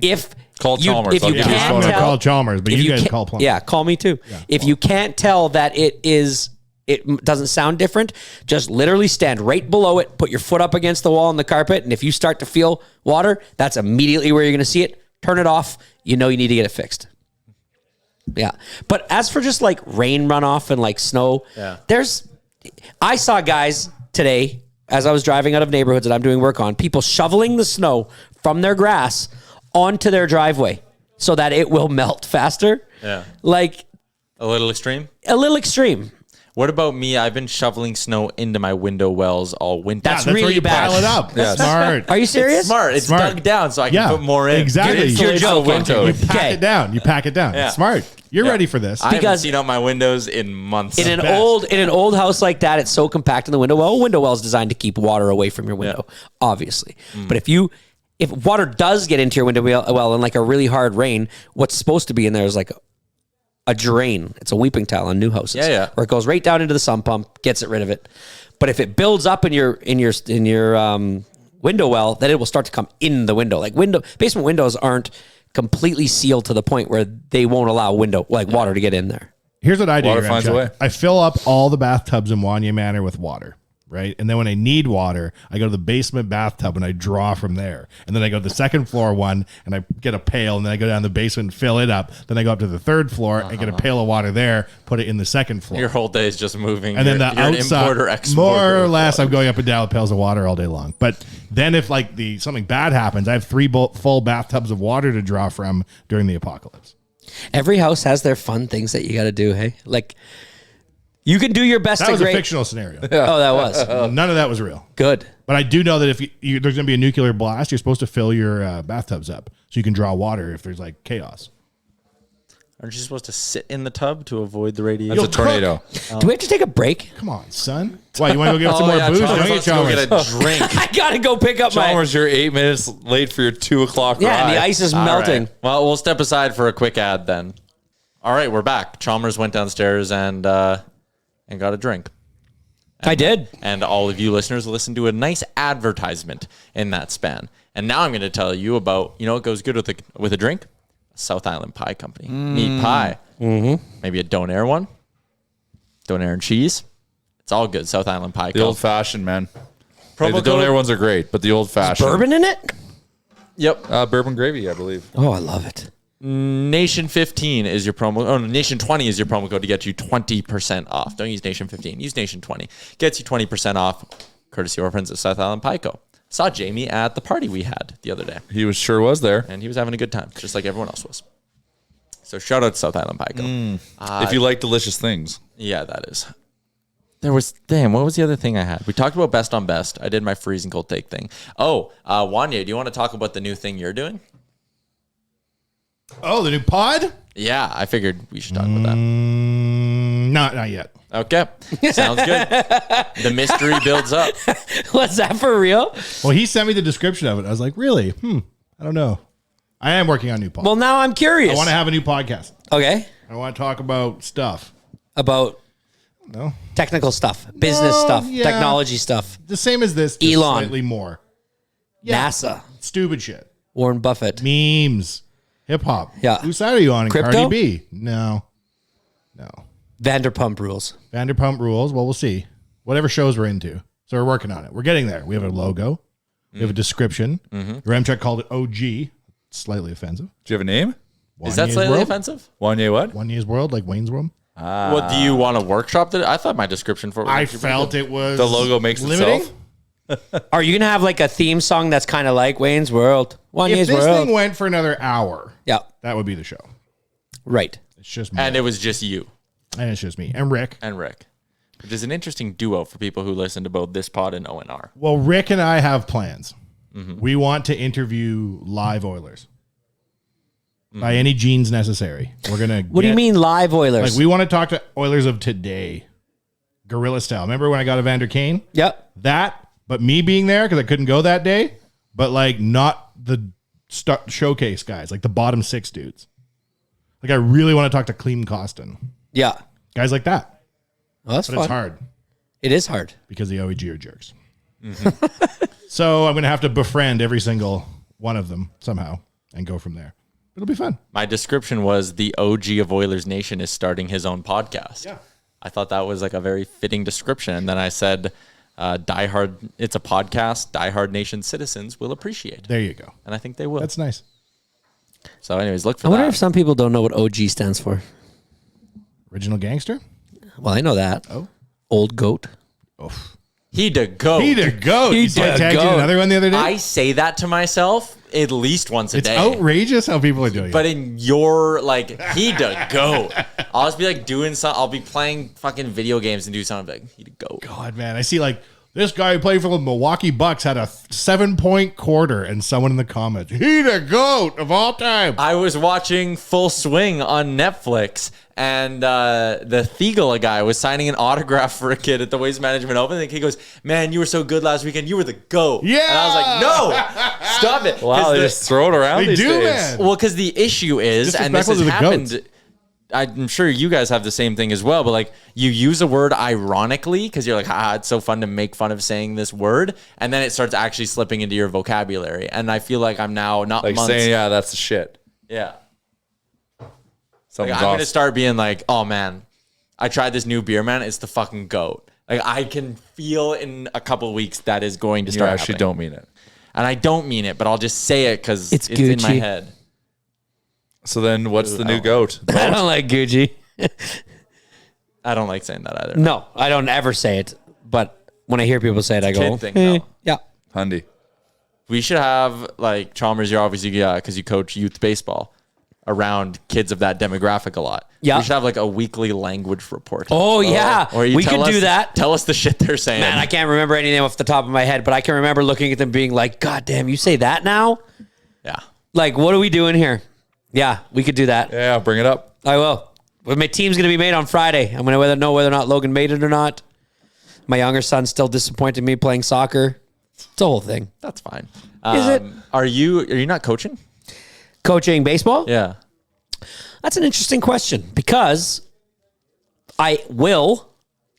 If Call you, Chalmers. if I'll you give you his can't phone I'm tell, gonna call Chalmers, but if you guys can't- call plumber. Yeah, call me too. If you can't tell that it doesn't sound different, just literally stand right below it, put your foot up against the wall on the carpet, and if you start to feel water, that's immediately where you're going to see it. Turn it off. You know you need to get it fixed. Yeah. But as for just like rain runoff and like snow, I saw guys today as I was driving out of neighborhoods that I'm doing work on, people shoveling the snow from their grass onto their driveway so that it will melt faster. Yeah. Like A little extreme. a little extreme. What about me? I've been shoveling snow into my window wells all winter. That's That's really where you bad. pile it up. That's smart. Are you serious? Smart. It's Smart. dug down so I can Yeah, put more in. exactly. It You're insulates joking. the window. You pack Okay. it down. You pack it down. Yeah. Smart. You're ready for this. I haven't Because- seen out my windows in months. In an best. old house like that, it's so compact in the window well. A window well is designed to keep water away from your window, obviously. But if water does get into your window well in like a really hard rain, what's supposed to be in there is like a drain. It's a weeping tile on new houses. Yeah. Where it goes right down into the sump pump, gets it rid of it. But if it builds up in your window well, then it will start to come in the window. Like basement windows aren't completely sealed to the point where they won't allow water to get in there. Here's what I do. Water Ramchak. finds a way. I fill up all the bathtubs in Wanya Manor with water, right? And then when I need water, I go to the basement bathtub and I draw from there. And then I go to the second floor one and I get a pail, and then I go down the basement and fill it up. Then I go up to the third floor and get a pail of water there, put it in the second floor. Your whole day is just moving. And then the you're an outside, importer, exporter. more or less, I'm going up and down with pails of water all day long. But then if like something bad happens, I have 3 full bathtubs of water to draw from during the apocalypse. Every house has their fun things that you got to do. Hey, like you can do your best That to was a grade. fictional scenario. Oh, that was None of that was real. good. But I do know that if there's going to be a nuclear blast, you're supposed to fill your bathtubs up so you can draw water if there's like chaos. Aren't you supposed to sit in the tub to avoid the radiation? That's a tornado. Do we have to take a break? Come on, son. Why, you want to go get some more booze? Chalmers Don't you, wants to go get Chalmers? a drink. I gotta go pick up Chalmers, you're 8 minutes late for your 2 o'clock my. Yeah, ride. and the ice is All melting. right. Well, we'll step aside for a quick ad then. All right, we're back. Chalmers went downstairs and got a drink. I did. And all of you listeners listened to a nice advertisement in that span. And now I'm going to tell you about, what goes good with a drink? South Island Pie Company. Meat pie. Mm-hmm. Maybe a Donair one. Donair and cheese. It's all good. South Island Pie The Company. old fashioned, man. Promo The code- Donair ones are great, but the old fashioned. Bourbon in it? Yep. Bourbon gravy, I believe. Oh, I love it. Nation 15 is your promo. Oh, no, Nation 20 is your promo code to get you 20% off. Don't use Nation 15. Use Nation 20. Gets you 20% off, courtesy of our friends at South Island Pie Co. Saw Jamie at the party we had the other day, He was there. and he was having a good time, just like everyone else was. So shout out to South Island Pie Co. If you like delicious things. Yeah, that is. What was the other thing I had? We talked about best on best. I did my freezing cold take thing. Oh, Wanya, do you want to talk about the new thing you're doing? Oh, the new pod? Yeah, I figured we should talk about that. Not yet. Okay, sounds good. The mystery builds up. Was that for real? Well, he sent me the description of it. I was like, really? I don't know. I am working on a new pod. Well, now I'm curious. I want to have a new podcast. Okay. I want to talk about stuff. about No. technical stuff, business stuff, yeah. technology stuff. The same as this, just Elon. slightly more. NASA, Stupid shit. Warren Buffett. Memes. Hip hop. Yeah. Whose side are you on? Crypto? Cardi B? No. Vanderpump Rules. Vanderpump Rules. Well, we'll see. Whatever shows we're into. So we're working on it. We're getting there. We have a logo. We have a description. Ramcheck called it OG. Slightly offensive. Do you have a name? Is that Wanye's slightly World? offensive? Wanye what? Wanye's World, like Wayne's World. What do you want to workshop that? I thought my description for it was I actually pretty felt good. it was The logo makes limiting. itself. Are you gonna have like a theme song that's kind of like Wayne's World? If Wanye's this World. thing went for another hour, Yeah, that would be the show. right. It's just me. And it was just you And it's just me. And Rick. and Rick, which is an interesting duo for people who listen to both this pod and ONR. Well, Rick and I have plans. We want to interview live Oilers. By any genes necessary. We're gonna What do you mean live Oilers? Like we want to talk to Oilers of today. Guerrilla style. Remember when I got Evander Kane? Yep. That, but me being there because I couldn't go that day, but like not the showcase guys, like the bottom 6 dudes. Like I really want to talk to Clem Costin. Yeah. Guys like that. Well, that's But fun. it's hard It is hard. because the OEG are jerks. So I'm going to have to befriend every single one of them somehow and go from there. It'll be fun. My description was the OG of Oilers Nation is starting his own podcast. Yeah. I thought that was like a very fitting description. And then I said, diehard, it's a podcast, diehard Nation citizens will appreciate. There you go. And I think they will. That's nice. So anyways, look for I wonder that. if some people don't know what OG stands for. Original gangster? Well, I know that. Oh. Old goat. He to go. He to go. He You saw I to tagged you in go. another one the other day? I say that to myself at least once a It's day. outrageous how people are doing But it. in your, like, he to go. I'll just be like doing something. I'll be playing fucking video games and do something like, he to go. God, man. I see like this guy who played for the Milwaukee Bucks had a 7-point quarter and someone in the comments, he the GOAT of all time. I was watching Full Swing on Netflix, and the Thiegel guy was signing an autograph for a kid at the Waste Management Open. And the kid goes, "Man, you were so good last weekend. You were the GOAT." Yeah. And I was like, "No, stop it." Wow, 'Cause they the- just throw it around They these do, days. man. Well, because the issue is, and this Disrespectful has to the happened, goats. I'm sure you guys have the same thing as well, but like you use a word ironically because you're like, it's so fun to make fun of saying this word. And then it starts actually slipping into your vocabulary. And I feel like I'm now not Like months. saying, yeah, that's the shit. Yeah. Like, Something's I'm going to off. start being like, oh man, I tried this new beer, man. It's the fucking GOAT. Like I can feel in a couple of weeks that is going to You start actually happening. don't mean it. And I don't mean it, but I'll just say it because It's it's in my Gucci. head. So then what's the new goat? I don't like Gucci. I don't like saying that either. No, I don't ever say it. But when I hear people say it, I go, kid thing, though. yeah. Hundy. We should have like Chalmers. You're obviously because you coach youth baseball around kids of that demographic a lot. Yeah. we should have like a weekly language report. Oh, yeah. Or you We tell could do us- that. Tell us the shit they're saying. Man, I can't remember anything off the top of my head, but I can remember looking at them being like, God damn, you say that now? Yeah, Like, what are we doing here? Yeah, we could do that. Yeah, bring it up. I will. But my team's going to be made on Friday. I'm going to know whether or not Logan made it or not. My younger son's still disappointed in me playing soccer. It's a whole thing. that's fine. Is it? Are you not coaching? Coaching baseball? Yeah. That's an interesting question because I will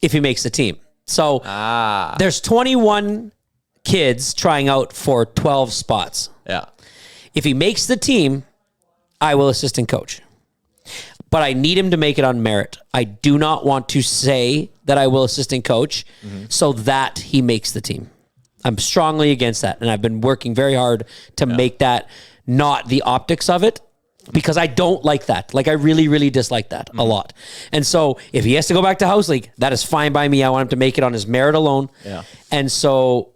if he makes the team. So there's 21 kids trying out for 12 spots. Yeah. If he makes the team, I will assistant coach. But I need him to make it on merit. I do not want to say that I will assistant coach so that he makes the team. I'm strongly against that. And I've been working very hard to make that not the optics of it because I don't like that. Like I really, really dislike that a lot. And so if he has to go back to house league, that is fine by me. I want him to make it on his merit alone. Yeah. And so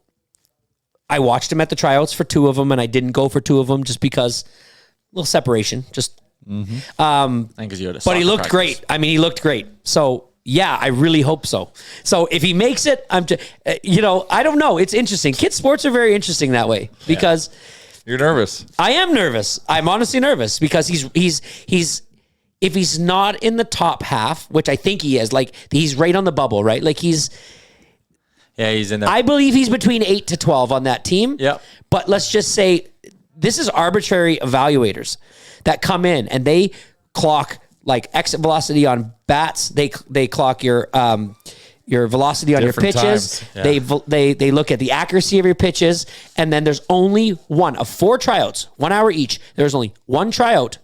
I watched him at the tryouts for 2 of them and I didn't go for 2 of them just because a little separation, just And because you had a but he soccer looked practice. great. I mean, he looked great. So yeah, I really hope so. So if he makes it, I'm just, I don't know. It's interesting. Kids sports are very interesting that way because You're nervous. I am nervous. I'm honestly nervous because he's if he's not in the top half, which I think he is, like he's right on the bubble, right? Like Yeah, he's in there. I believe he's between 8 to 12 on that team. Yep. But let's just say this is arbitrary evaluators that come in and they clock like exit velocity on bats. They clock your velocity on Different your pitches. times. They look at the accuracy of your pitches. And then there's only one of 4 tryouts, 1 hour each. There's only one tryout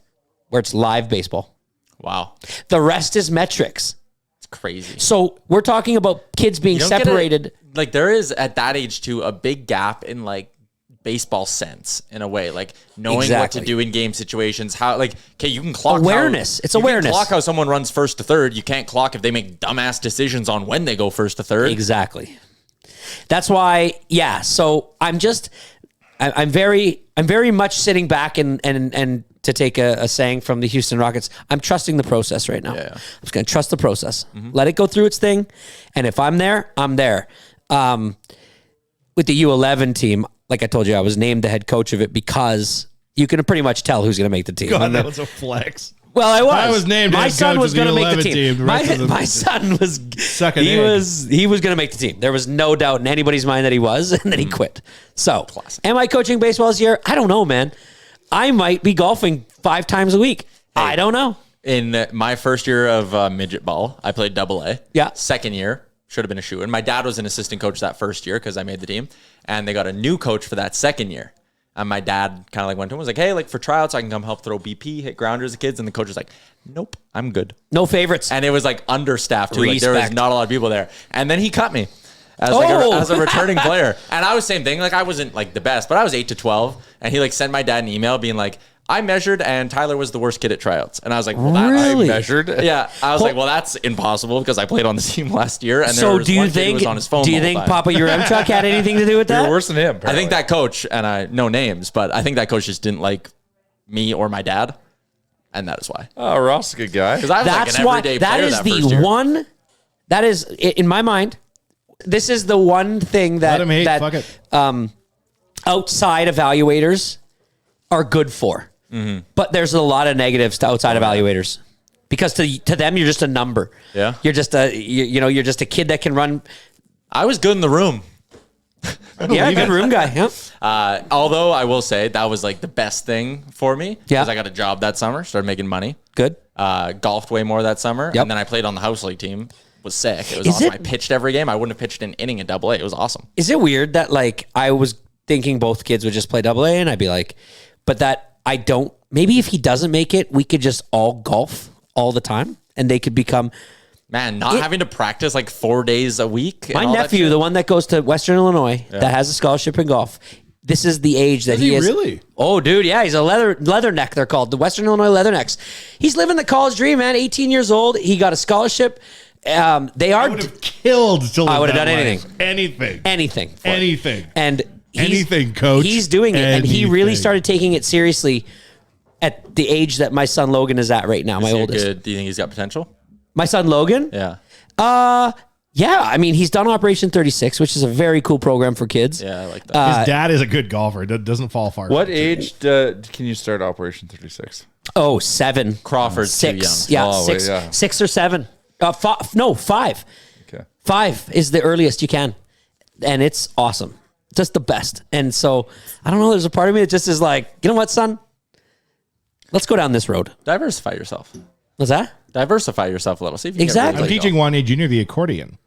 where it's live baseball. Wow. The rest is metrics. It's crazy. So we're talking about kids being You don't get separated. like there is at that age too a big gap in like baseball sense in a way, like knowing Exactly. what to do in game situations. How like okay, you can clock Awareness. It's awareness. You can clock how someone runs first to third. You can't clock if they make dumbass decisions on when they go first to third. Exactly. That's why, yeah. So I'm very much sitting back and to take a saying from the Houston Rockets, I'm trusting the process right now. Yeah. I'm just going to trust the process. Let it go through its thing. And if I'm there, I'm there. With the U11 team, like I told you, I was named the head coach of it because you can pretty much tell who's going to make the team. God, that was a flex. Well, I was named My head son coach was of the going to make the 11 team. team. The rest of them My just son was suck an he egg. was going to make the team. There was no doubt in anybody's mind that he was, and then he quit. So, am I coaching baseball this year? I don't know, man. I might be golfing 5 times a week. I don't know. In my first year of midget ball, I played AA. Yeah. Second year, should have been a shoe-in. My dad was an assistant coach that first year because I made the team. And they got a new coach for that second year. And my dad kind of like went to him and was like, hey, like for tryouts, I can come help throw BP, hit grounders to kids. And the coach was like, nope, I'm good. No favorites. And it was like understaffed too. Like there was Respect. not a lot of people there. And then he cut me as as a returning player. And I was same thing. Like I wasn't like the best, but I was 8 to 12. And he like sent my dad an email being like, I measured and Tyler was the worst kid at tryouts. And I was like, well, that Really? I measured. Yeah. I was like, well, that's impossible because I played on the team last year. And there So was do one you kid who think was on his phone do you the whole think time. Papa Uremchuk had anything to do with that? You're worse than him. I think that coach, and I no names, but I think that coach just didn't like me or my dad. And that is why. Oh, Ross is a good guy. Because I was That's like an why everyday that player is that the first year. one that is in my mind. This is the one thing Let him hate. that Fuck it. outside evaluators are good for. But there's a lot of negatives to outside evaluators because to them you're just a number. Yeah. You're just you're just a kid that can run. I was good in the room. Yeah, good room guy. Yeah. Although I will say that was like the best thing for me. Yeah. Because I got a job that summer, started making money. Good. Golfed way more that summer. Yep. And then I played on the house league team. Was sick. It was Is awesome. it- I pitched every game. I wouldn't have pitched an inning in AA. It was awesome. Is it weird that like I was thinking both kids would just play AA and I'd be like, but that I don't. Maybe if he doesn't make it, we could just all golf all the time and they could become. Man, not having to practice like 4 days a week. and My all that nephew, shit. the one that goes to Western Illinois, that has a scholarship in golf. This is the age that Is he he is. really? Oh, dude, yeah, he's a leatherneck. They're called the Western Illinois Leathernecks. He's living the college dream, man. 18 years old. He got a scholarship. They I are would have killed to live I would have that done life. anything. Anything. for it. Anything. And he's, Anything, coach. He's doing it, and he really Anything. started taking it seriously at the age that my son Logan is at right now. Is My he oldest. good? Do you think he's got potential? My son Logan. Yeah. Yeah, I mean, he's done Operation 36, which is a very cool program for kids. Yeah, I like that. His dad is a good golfer. Doesn't fall far. What from it. age can you start Operation 36? Oh, 7. Crawford's too Six. young. Yeah, Oh, wait, 6. yeah. 6 or 7. 5. Okay. 5 is the earliest you can. And it's awesome. Just the best. And so, I don't know, there's a part of me that just is like, you know what, son? Let's go down this road. Diversify yourself. What's that? Diversify yourself a little. See if you can Exactly. get I'm really teaching golf. Wanye Jr. the accordion.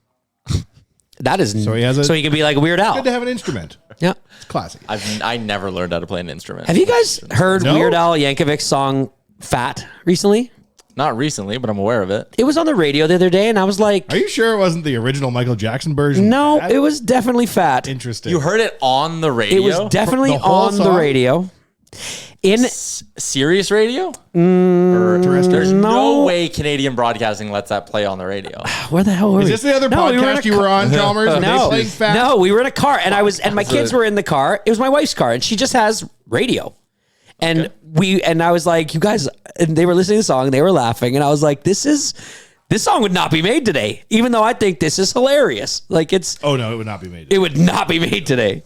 That is So he has a- so he can be like Weird Al. Good to have an instrument. Yeah. It's classic. I never learned how to play an instrument. Have you guys heard No. Weird Al Yankovic's song Fat recently? Not recently, but I'm aware of it. It was on the radio the other day, and I was like, Are you sure it wasn't the original Michael Jackson version? no, That- it was definitely Fat. interesting. You heard it on the radio? It was definitely The whole on the song? radio. In Sirius radio? terrestrial. There's no No. way Canadian broadcasting lets that play on the radio. where the hell were Is we? this the other No, we were in podcast a you were on, Chalmers? Are No, they playing fat? no, we were in a car, and my kids were in the car. It was my wife's car, and she just has radio. And I was like, you guys, and they were listening to the song, and they were laughing, and I was like, this song would not be made today, even though I think this is hilarious. Like Oh no, it would not be made. it would not be made today.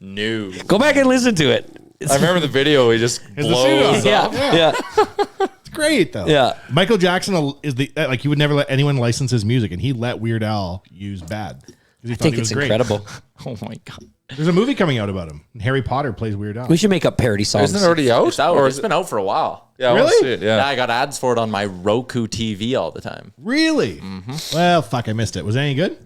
No. Go back and listen to it. I remember the video. He just It's a blows suit up. on. Yeah, yeah. It's great though. Yeah. Michael Jackson is like he would never let anyone license his music, and he let Weird Al use Bad. 'Cause he I thought think he it's was great. incredible. Oh my god. There's a movie coming out about him. And Harry Potter plays Weird Al. We should make up parody songs. Isn't it already out? It's out. Or It's is been out for a while. Yeah, I want to Really? see it. Yeah. I got ads for it on my Roku TV all the time. Really? Well, fuck, I missed it. Was it any good?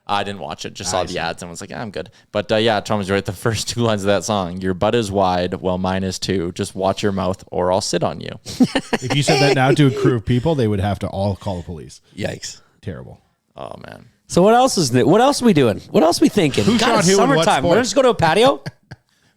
I didn't watch it, just saw the ads and was like, yeah, I'm good. But Chalmers, you're right. The first two lines of that song, your butt is wide, well, mine is too. Just watch your mouth or I'll sit on you. If you said that now to a crew of people, they would have to all call the police. Yikes. Terrible. Oh, man. So what else is new? What else are we doing? What else are we thinking? Who shot it's who and what summertime. sport? We're just go to a patio.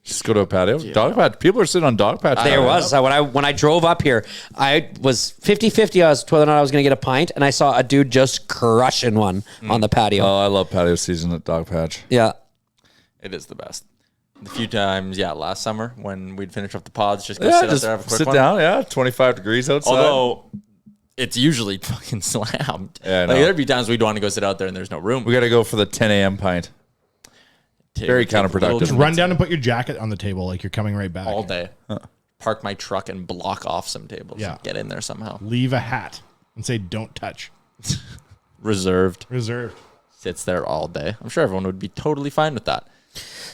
Just go to a patio. Dog patch. People are sitting on dog patch. There was. When I drove up here, I was 50-50. I was whether or not I was going to get a pint, and I saw a dude just crushing one on the patio. Oh, I love patio season at dog patch. Yeah. It is the best. A few times, last summer when we'd finish up the pods, just go sit out there, have a quick sit one. down. Yeah, 25 degrees outside. Although it's usually fucking slammed. Yeah, I know. Like there'd be times we'd want to go sit out there and there's no room. We got to go for the 10 a.m. pint. Very counterproductive. Just run down and put your jacket on the table like you're coming right back. all day. Park my truck and block off some tables. Yeah. And get in there somehow. Leave a hat and say, don't touch. Reserved. Reserved. Sits there all day. I'm sure everyone would be totally fine with that.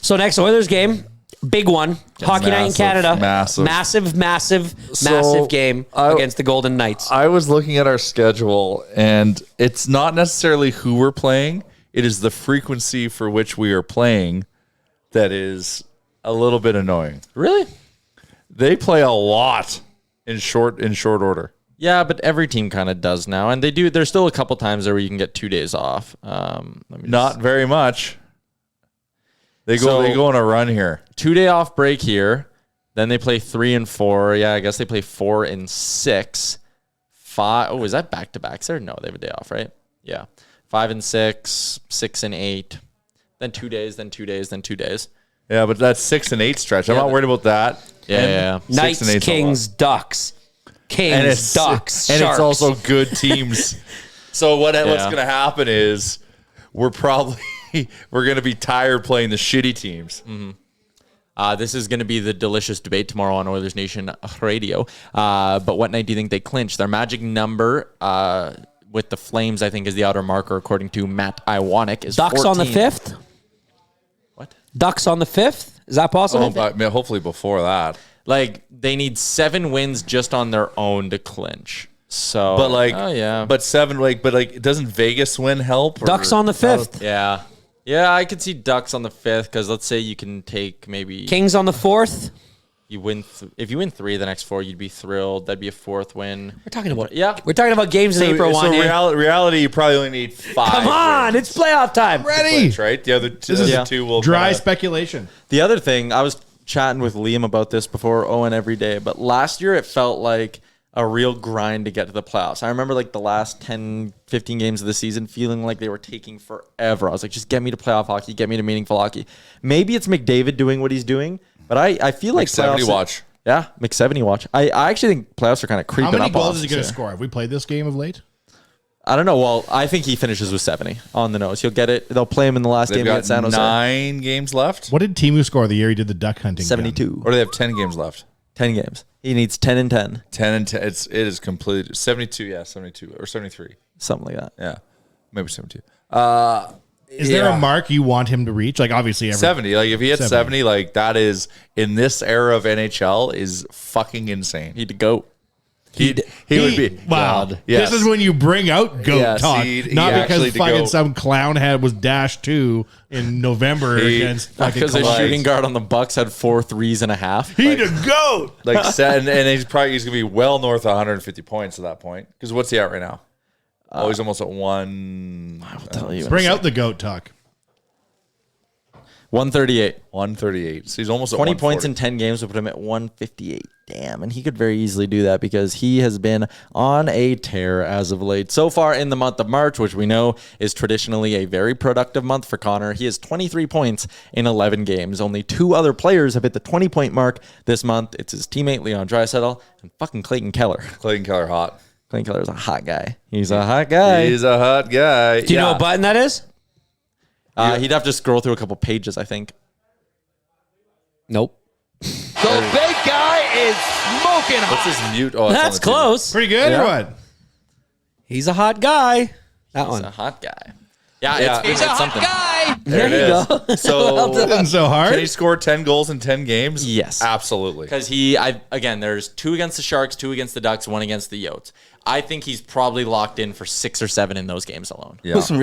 So next Oilers game, big one. Hockey night in Canada. Massive game against the Golden Knights. I was looking at our schedule, and it's not necessarily who we're playing. It is the frequency for which we are playing that is a little bit annoying. Really? They play a lot in short order. Yeah, but every team kind of does now, and they do. There's still a couple times there where you can get 2 days off. Not very much. They go on a run here. 2 day off break here. Then they play 3 and 4. Yeah, I guess they play 4 and 6. 5. Oh, is that back to backs there? No, they have a day off, right? Yeah. 5 and 6, 6 and 8. Then 2 days, then 2 days, then 2 days. Yeah, but that's 6 and 8 stretch. I'm not worried about that. Yeah. Knights, Kings, Ducks. Kings, Ducks, and Sharks. it's also good teams. So what's going to happen is we're going to be tired playing the shitty teams. Mm-hmm. This is going to be the delicious debate tomorrow on Oilers Nation Radio. But what night do you think they clinch? Their magic number with the Flames, I think, is the outer marker, according to Matt Iwanek, is Ducks 14. on the 5th? What? Ducks on the 5th? Is that possible? Hopefully before that. Like, they need 7 wins just on their own to clinch. So, but 7, doesn't Vegas win help? Ducks on the 5th. Yeah. Yeah, I could see Ducks on the 5th, because let's say you can take maybe... Kings on the 4th. You win if you win 3 of the next 4, you'd be thrilled. That'd be a 4th win. We're talking about games in So April 1. reality, you probably only need 5. Come on, wins. it's playoff time. Ready. Clinch, right? The other two will Dry speculation. The other thing, I was chatting with Liam about this before Owen every day, but last year it felt like a real grind to get to the playoffs. I remember like the last 10, 15 games of the season feeling like they were taking forever. I was like, just get me to playoff hockey, get me to meaningful hockey. Maybe it's McDavid doing what he's doing, but I feel like McSeventy watch. Yeah, McSeventy watch. I actually think playoffs are kind of creeping up. How many goals on is he us going to here. score? Have we played this game of late? I don't know. Well, I think he finishes with 70 on the nose. He'll get it. They'll play him in the last They've game got against San Jose. 9 games left. What did Timu score the year he did the duck hunting? 72. Or do they have 10 games left? 10 games. He needs 10 and 10. 10 and 10. It is complete. 72. Yeah, 72 or 73. Something like that. Yeah, maybe 72. Is there a mark you want him to reach? Like obviously 70. Like if he hits 70, like that is in this era of NHL is fucking insane. He'd go. He would be. Wow. God, yes. This is when you bring out goat Yes, talk. he Not actually because to fucking go- some clown head was -2 in November against fucking Because the Columbus. shooting guard on the Bucks had 4 threes and a half. He the goat. Like and he's gonna be well north of 150 points at that point. Because what's he at right now? He's almost at 1. I will tell you. Bring out the goat talk. 138. 138. So he's almost 20 at points 140. in 10 games would put him at 158. Damn. And he could very easily do that because he has been on a tear as of late. So far in the month of March, which we know is traditionally a very productive month for Connor, he has 23 points in 11 games. Only 2 other players have hit the 20-point mark this month. It's his teammate Leon Draisaitl and fucking Clayton Keller. Clayton Keller hot. Clayton Keller's a hot guy. He's a hot guy. He's a hot guy. Do you know what button that is? He'd have to scroll through a couple pages, I think. Nope. The big guy is smoking hot. What's his mute? Oh, it's on That's the TV. close. Pretty good or what? He's a hot guy. That He's one. a hot guy. Yeah, He's a hot something. guy. There it is. So, Isn't so hard. can he score 10 goals in 10 games? Yes. Absolutely. Because there's 2 against the Sharks, 2 against the Ducks, 1 against the Yotes. I think he's probably locked in for 6 or 7 in those games alone. Yeah. Put some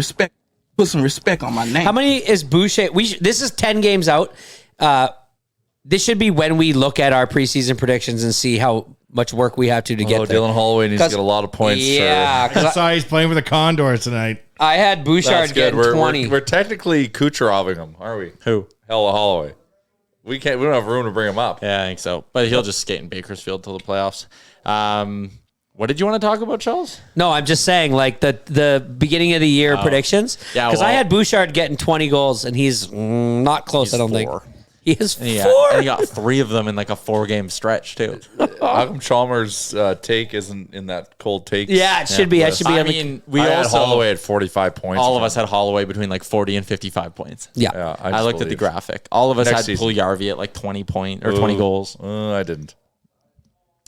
respect on my name. How many is Boucher? This is 10 games out. This should be when we look at our preseason predictions and see how much work we have to get there. Dylan Holloway needs to get a lot of points. Yeah, I saw he's playing for the Condors tonight. I had Bouchard That's good. getting 20. We're technically Kucheroving him, are we? Who? Hella Holloway. We don't have room to bring him up. Yeah, I think so. But he'll just skate in Bakersfield till the playoffs. What did you want to talk about, Charles? No, I'm just saying, like, the beginning of the year predictions. Yeah, Because I had Bouchard getting 20 goals, and he's not close, I don't 4. think. He is 4. And he got 3 of them in like a 4-game stretch, too. How come Chalmers' take isn't in that cold take? Yeah, it should be. I should be. I on the- mean, we I had also Holloway at 45 points. all of us had Holloway between like 40 and 55 points. yeah. Yeah, I looked at the graphic. All of us Next had season. Puljujarvi at like 20 goals. I didn't.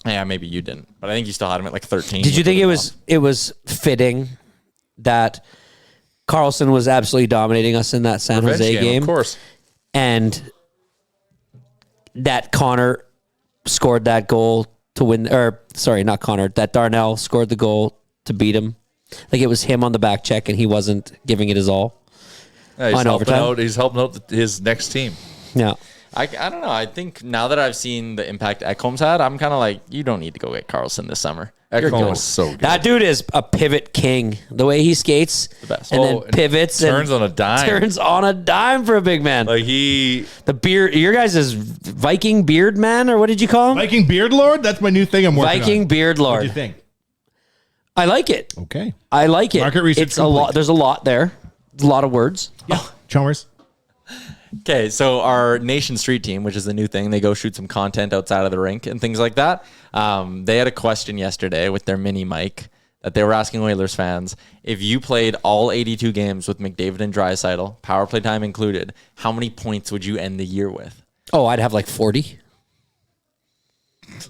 Yeah, maybe you didn't, but I think you still had him at like 13. Did you think it was fitting that Carlson was absolutely dominating us in that San Revenge Jose game? Of course. And that Connor scored that goal to win, or sorry, not Connor, that Darnell scored the goal to beat him. Like it was him on the back check and he wasn't giving it his all. Yeah, On overtime? He's helping out his next team. Yeah. I don't know. I think now that I've seen the impact Ekholm's had, I'm kind of like, you don't need to go get Carlson this summer. You're Ekholm good. is so good. That dude is a pivot king. The way he skates, The best. and Oh, then pivots, turns and on a dime. turns on a dime for a big man. Like he, The beard, your guys is Viking beard man, or what did you call him? Viking Beard Lord? That's my new thing I'm working on. Viking beard What lord. do you think? I like it. Okay. I like it. Market research It's a lot. complete. There's a lot there. A lot of words. Yeah. Chalmers. Okay, so our Nation Street team, which is the new thing, they go shoot some content outside of the rink and things like that. They had a question yesterday with their mini mic that they were asking Oilers fans, if you played all 82 games with McDavid and Draisaitl, power play time included, how many points would you end the year with? Oh, I'd have like 40.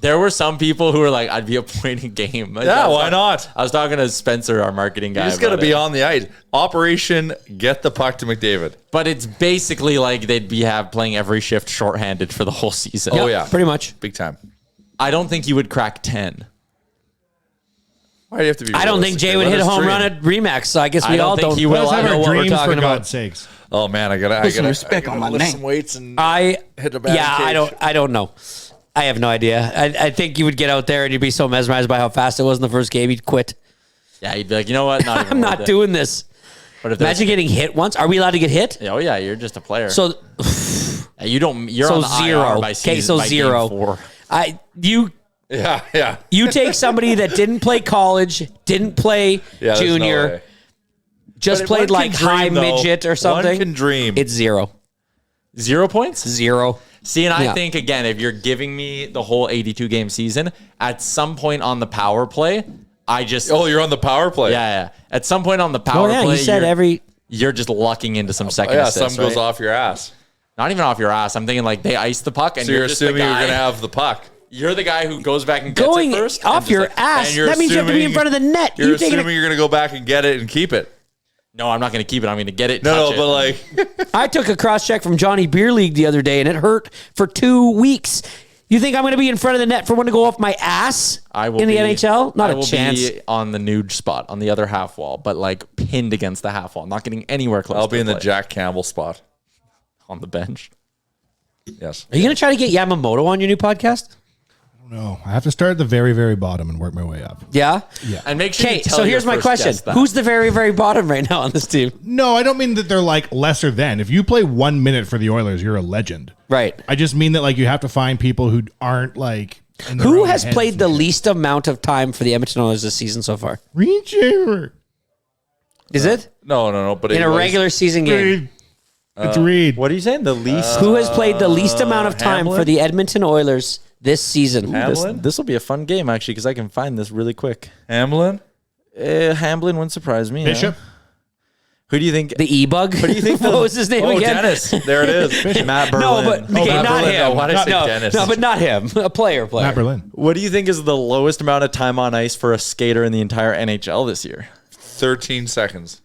There were some people who were like, I'd be a point a game. yeah, why not? I was talking to Spencer, our marketing guy. You just got to about be it. on the ice. Operation Get the Puck to McDavid. But it's basically like they'd be playing every shift shorthanded for the whole season. Oh, yeah. Pretty much. Big time. I don't think you would crack 10. Why do you have to be I don't think realistic? Jay would Let hit a us home dream. run at Remax, so I guess I we don't all think don't. he will. Let's I have know our what we're dreams, talking for about. God's sakes. Oh, man, I gotta Put some respect on my lift name. some weights and I hit a batting cage. I don't know. I have no idea. I think you would get out there and you'd be so mesmerized by how fast it was in the first game, you'd quit. Yeah, you'd be like, you know what? Not even I'm worth not it. doing this. But if Imagine getting hit once. Are we allowed to get hit? Oh yeah, you're just a player. So, Yeah, you don't. You're so on the zero. IR by Okay, season, so by game zero. 4. Yeah. You take somebody that didn't play college, didn't play Yeah, there's no junior, way. just But played one like can dream, high though. midget or something. One can dream. It's 0. 0 points. 0. See, and I Yeah. think again, if you're giving me the whole 82 game season, at some point on the power play, I just Oh, you're on the power play. yeah. At some point on the Oh power yeah, play, you said you're, you're just lucking into some second Yeah, assists, some goes right? off your ass. Not even off your ass. I'm thinking like they ice the puck, and So you're just the assuming you're guy- going to have the puck. You're the guy who goes back and gets going it first, and off just your like, ass. and you're That means you have to be in assuming- front of the net. You're You taking assuming you're going to go back and get it and keep it. No, I'm not going to keep it. I'm going to get it. No, touch but it. like, I took a cross check from Johnny Beer League the other day, and it hurt for 2 weeks. You think I'm going to be in front of the net for one to go off my ass I will in the be, NHL? Not I a will chance. be on the nude spot on the other half wall, but like pinned against the half wall, not getting anywhere close. I'll to be in the play. Jack Campbell spot. on the bench. Yes. Are you going to try to get Yamamoto on your new podcast? No, I have to start at the very, very bottom and work my way up. Yeah. And make sure. Okay, you tell so your here's my first question: guest that. Who's the very, very bottom right now on this team? No, I don't mean that they're like lesser than. If you play 1 minute for the Oilers, you're a legend. Right. I just mean that like you have to find people who aren't like. in their Who own has heads played and the shit. least amount of time for the Edmonton Oilers this season so far? Reed Shaver. Is it No. But in a anyways, regular season game? Reed. It's Reed. What are you saying? The least. Who has played the least amount of time Hamlin? for the Edmonton Oilers this season? Hamlin? This will be a fun game actually because I can find this really quick. Hamlin? Hamblin wouldn't surprise me. Bishop. Who do you think? The E-Bug? What do you think? What was his name Oh, again? Dennis. There it is. Matt Berlin. No, but okay, Matt not Berlin. him. No, why did I say no, Dennis? No, but not him. A player. Matt Berlin. What do you think is the lowest amount of time on ice for a skater in the entire NHL this year? 13 seconds.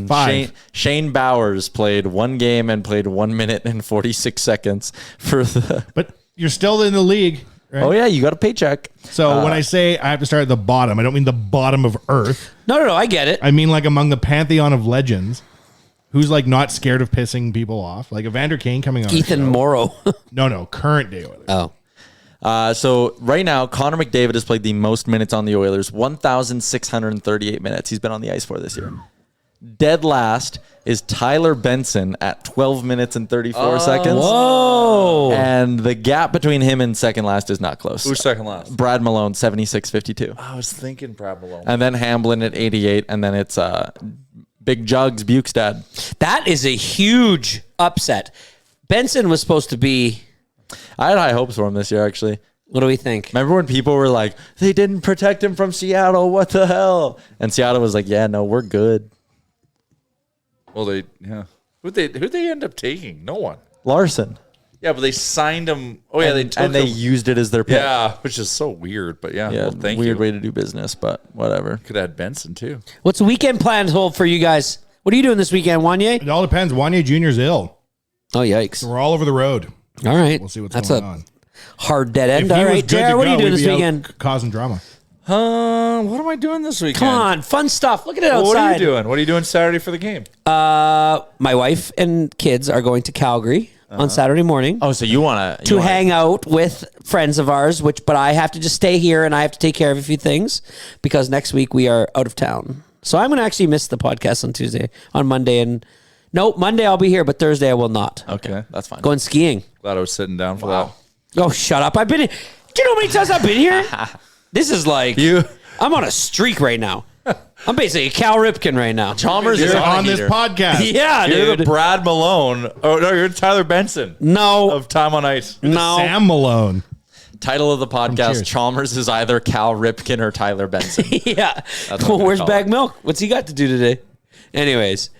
5. Shane Bowers played 1 game and played 1 minute and 46 seconds for the. But you're still in the league, right? Oh yeah, you got a paycheck. So when I say I have to start at the bottom, I don't mean the bottom of Earth. No, I get it. I mean like among the pantheon of legends. Who's like not scared of pissing people off? Like Evander Kane coming on. Ethan Morrow. No, current day Oilers. Oh. So right now, Connor McDavid has played the most minutes on the Oilers, 1,638 minutes he's been on the ice for this year. Dead last is Tyler Benson at 12 minutes and 34 seconds. Whoa. And the gap between him and second last is not close. Who's second last? Brad Malone, 76.52. I was thinking Brad Malone. And then Hamblin at 88, and then it's Big Jugs Bukestad. That is a huge upset. Benson was supposed to be... I had high hopes for him this year, actually. What do we think? Remember when people were like, they didn't protect him from Seattle, what the hell? And Seattle was like, yeah, no, we're good. Well, who'd they end up taking? No one. Larson. Yeah, but they signed him. Oh yeah, they took they him. used it as their pick. Yeah, which is so weird. But yeah, well, thank weird you. way to do business, but whatever. Could have had Benson too. What's the weekend plans hold for you guys? What are you doing this weekend, Wanye? It all depends. Wanye Jr.'s ill. Oh, yikes. So we're all over the road. All right. We'll see what's That's going a on. hard dead end. If he All was right, good to JR, what are you go, doing we'd this be out weekend? causing drama. What am I doing this weekend? Come on, fun stuff. Look at it outside. What are you doing? What are you doing Saturday for the game? My wife and kids are going to Calgary on Saturday morning. Oh, so you want to hang out with friends of ours, but I have to just stay here and I have to take care of a few things because next week we are out of town. So I'm going to actually miss the podcast on Monday. And no, Monday I'll be here, but Thursday I will not. Okay, that's fine. Going skiing. Glad I was sitting down for that. Oh, shut up. I've been. Do you know how many times I've been here? This is like I'm on a streak right now. I'm basically Cal Ripken right now. Chalmers is You're on this podcast. Yeah, You're dude. the Brad Malone. Oh no, you're Tyler Benson No, of Time on Ice. no. Sam Malone. Title of the podcast, Cheers. Chalmers is either Cal Ripken or Tyler Benson. Yeah. That's Well, what where's we call Bag it. Milk? What's he got to do today? Anyways.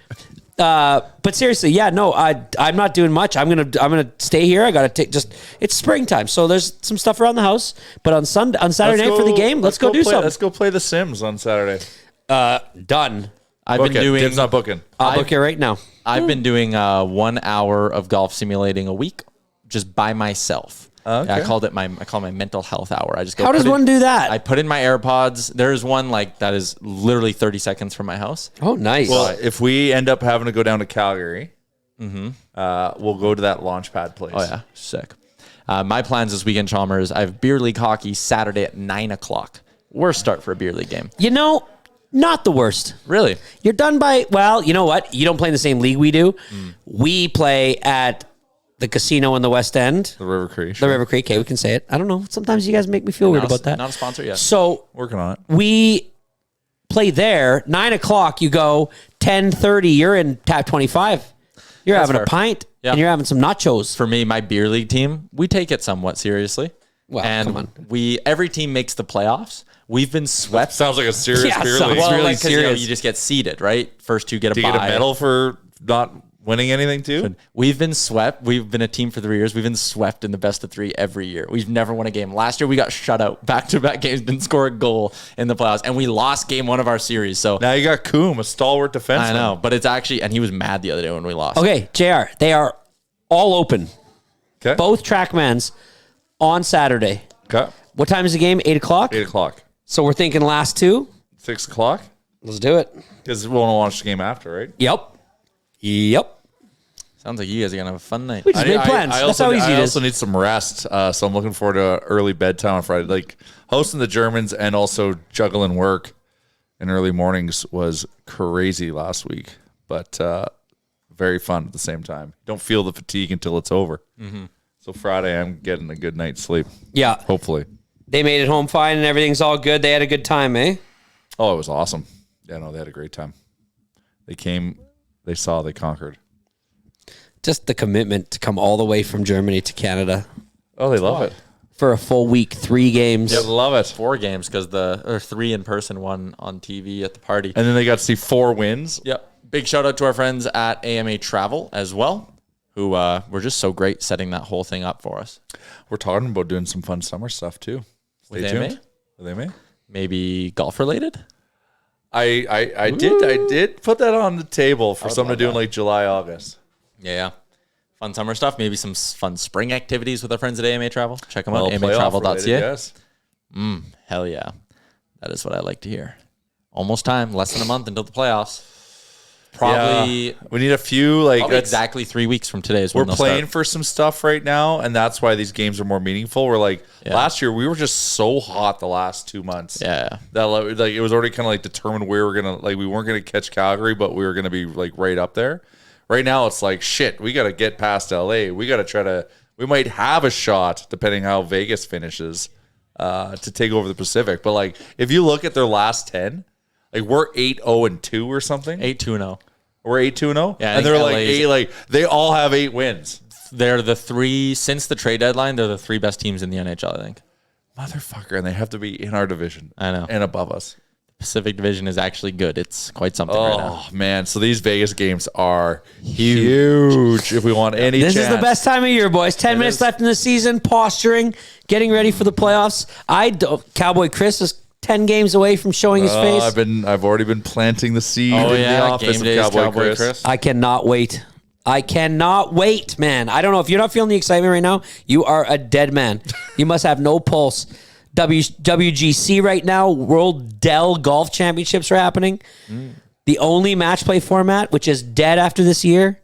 But seriously, yeah, no, I'm not doing much. I'm gonna stay here. I gotta take it's springtime, so there's some stuff around the house. But on Saturday night for the game, let's go do something. Let's go play The Sims on Saturday. Done. I've Book been it. doing. Tim's not booking. I'll book it right now. I've been doing 1 hour of golf simulating a week, just by myself. Okay. I call it my mental health hour. I just go. How does one do that? I put in my AirPods. There's one that is literally 30 seconds from my house. Oh, nice. Well, if we end up having to go down to Calgary, we'll go to that Launchpad place. Oh yeah, sick. My plans this weekend, Chalmers. I have beer league hockey Saturday at 9:00. Worst start for a beer league game. you know, not the worst. Really? You're done by, well, you know what? You don't play in the same league we do. We play at the casino in the West End. The River Creek. The River Creek. Okay, we can say it. I don't know. Sometimes you guys make me feel weird about that. Not a sponsor yet. So Working on it. we play there. 9:00, you go. 10:30, you're in Tap 25. You're That's having fair. a pint Yeah. and you're having some nachos. For me, my beer league team, we take it somewhat seriously. Well, and come on. every team makes the playoffs. We've been swept. Sounds like a serious Yeah, beer sounds league. really like, 'cause, serious. you just get seeded, right? First two get a Do you bye. get a medal for not winning anything too? We've been swept. We've been a team for 3 years. We've been swept in the best of 3 every year. We've never won a game. Last year we got shut out. Back-to-back games, didn't score a goal in the playoffs, and we lost game 1 of our series. So Now you got Coom, a stalwart defenseman. I know, but it's actually, and he was mad the other day when we lost. Okay, JR, they are all open. Okay. Both Trackmans on Saturday. Okay. What time is the game? 8:00? 8:00. So we're thinking last 2. 6:00? Let's do it. Because we want to watch the game after, right? Yep. Sounds like you guys are gonna have a fun night. We just made plans. That's how easy I it is. also need some rest, so I'm looking forward to early bedtime on Friday. Like hosting the Germans and also juggling work in early mornings was crazy last week, but very fun at the same time. Don't feel the fatigue until it's over. So Friday, I'm getting a good night's sleep. Yeah. Hopefully. They made it home fine and everything's all good. They had a good time, eh? Oh, it was awesome. Yeah, no, they had a great time. They came, they saw, they conquered. Just the commitment to come all the way from Germany to Canada Oh, they love it. for a full week, 3 games. They love it. 4 games because or 3 in person, 1 on TV at the party. And then they got to see 4 wins. Yep. Big shout out to our friends at AMA Travel as well, who were just so great setting that whole thing up for us. We're talking about doing some fun summer stuff too. Stay With tuned. AMA? With AMA? Maybe golf related? I did put that on the table for something to do in like July, August. Yeah. Fun summer stuff. Maybe some fun spring activities with our friends at AMA Travel. Check them out. Well, playoff related, AMAtravel.ca. yes. Hell yeah. That is what I like to hear. Almost time. Less than a month until the playoffs. Probably, Yeah. We need a few probably exactly 3 weeks from today is when we're they'll playing start. for some stuff right now, and that's why these games are more meaningful. We're like last year, we were just so hot the last 2 months. Yeah. That like it was already kind of like determined where we're gonna we weren't gonna catch Calgary, but we were gonna be like right up there. Right now, it's like shit. We got to get past LA. We got to try to. We might have a shot depending how Vegas finishes to take over the Pacific. But like if you look at their last 10, like we're 8-0-2 or something. 8-2-0. We're 8-2-0. Yeah, I and think they're like LA's eight. Like they all have 8 wins. They're the three, since the trade deadline, they're the 3 best teams in the NHL, I think. Motherfucker, and they have to be in our division. I know. And above us. Pacific Division is actually good. It's quite something right now. Oh man, so these Vegas games are huge. If we want any This chance. is the best time of year, boys. 10 minutes left in the season, posturing, getting ready for the playoffs. Cowboy Chris is 10 games away from showing his face. I've already been planting the seed Oh, in yeah, the office game of days, Cowboy Chris. I cannot wait. I cannot wait, man. I don't know if you're not feeling the excitement right now. You are a dead man. You must have no pulse. WGC right now, World Dell Golf Championships are happening. The only match play format, which is dead after this year.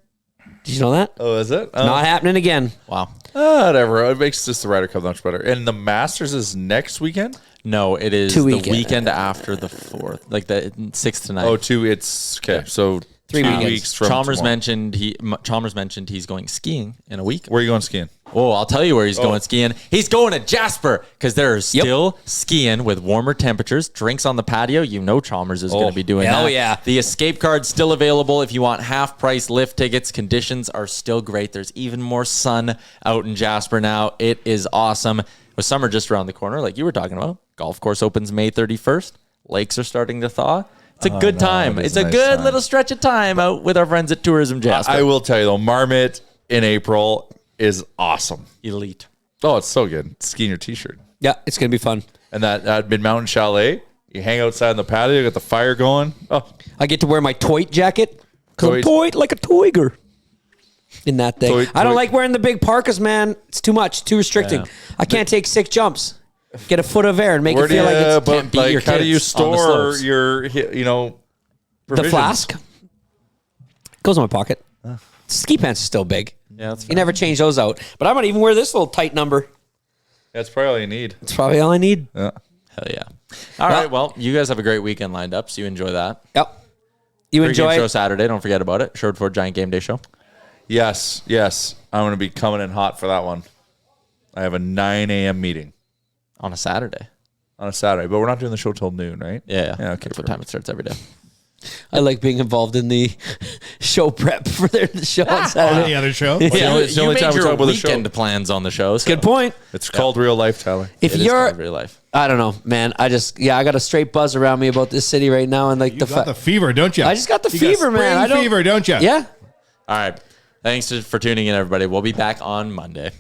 Did you know that? Oh, is it? Not happening again. Wow. Whatever. It makes just the Ryder Cup much better. And the Masters is next weekend? No, it is 2 the weekend. weekend after the 4th, like the 6th to 9th. Oh, 2. It's okay. So 3 2 weekends. weeks from Chalmers tomorrow. mentioned he's going skiing in a week. Where are you going skiing? Oh, I'll tell you where he's going skiing. He's going to Jasper because they're still skiing with warmer temperatures, drinks on the patio. You know Chalmers is going to be doing hell that. yeah. The escape card's still available if you want half-price lift tickets. Conditions are still great. There's even more sun out in Jasper now. It is awesome. With summer just around the corner, like you were talking about, golf course opens May 31st. Lakes are starting to thaw. It's a good time. It's a nice good time. little stretch of time out with our friends at Tourism Jasper. I will tell you though, Marmot in April is awesome. Elite. Oh, it's so good. Skiing your t-shirt. Yeah, it's going to be fun. And that Mid-Mountain Chalet, you hang outside on the patio, you got the fire going. Oh, I get to wear my toit jacket. Because I'm Toit. toit like a toiger. In that thing. Toit, I don't toit. like wearing the big parkas, man. It's too much, too restricting. Yeah. I can't take 6 jumps. Get a foot of air and make where it do feel like it's but can't beat like your how do you kids on the store slopes. your the provisions? flask. Goes in my pocket. Ski pants are still big. Yeah, that's You never change those out. But I might even wear this little tight number. That's probably all you need. It's probably all I need. Yeah. Hell yeah. All right. Well, you guys have a great weekend lined up, so you enjoy that. Yep. You Pre-game enjoy show it. Saturday. Don't forget about it. Sherwood Ford Giant Game Day Show. Yes. I'm going to be coming in hot for that one. I have a 9 a.m. meeting On a Saturday. on a Saturday, but we're not doing the show till noon, right? Yeah. Yeah, okay, That's what time it starts every day. I like being involved in the show prep for the show on On Saturday. the other show. It's the only- it's the only you time made we your talk about the show. weekend plans on the show. So Good point. It's called real life, Tyler. If It is you're, called real life. I don't know, man. I got a straight buzz around me about this city right now, and like You got the fever, don't you? I just got the You fever, man. spring fever, don't you? Yeah. All right. Thanks for tuning in, everybody. We'll be back on Monday.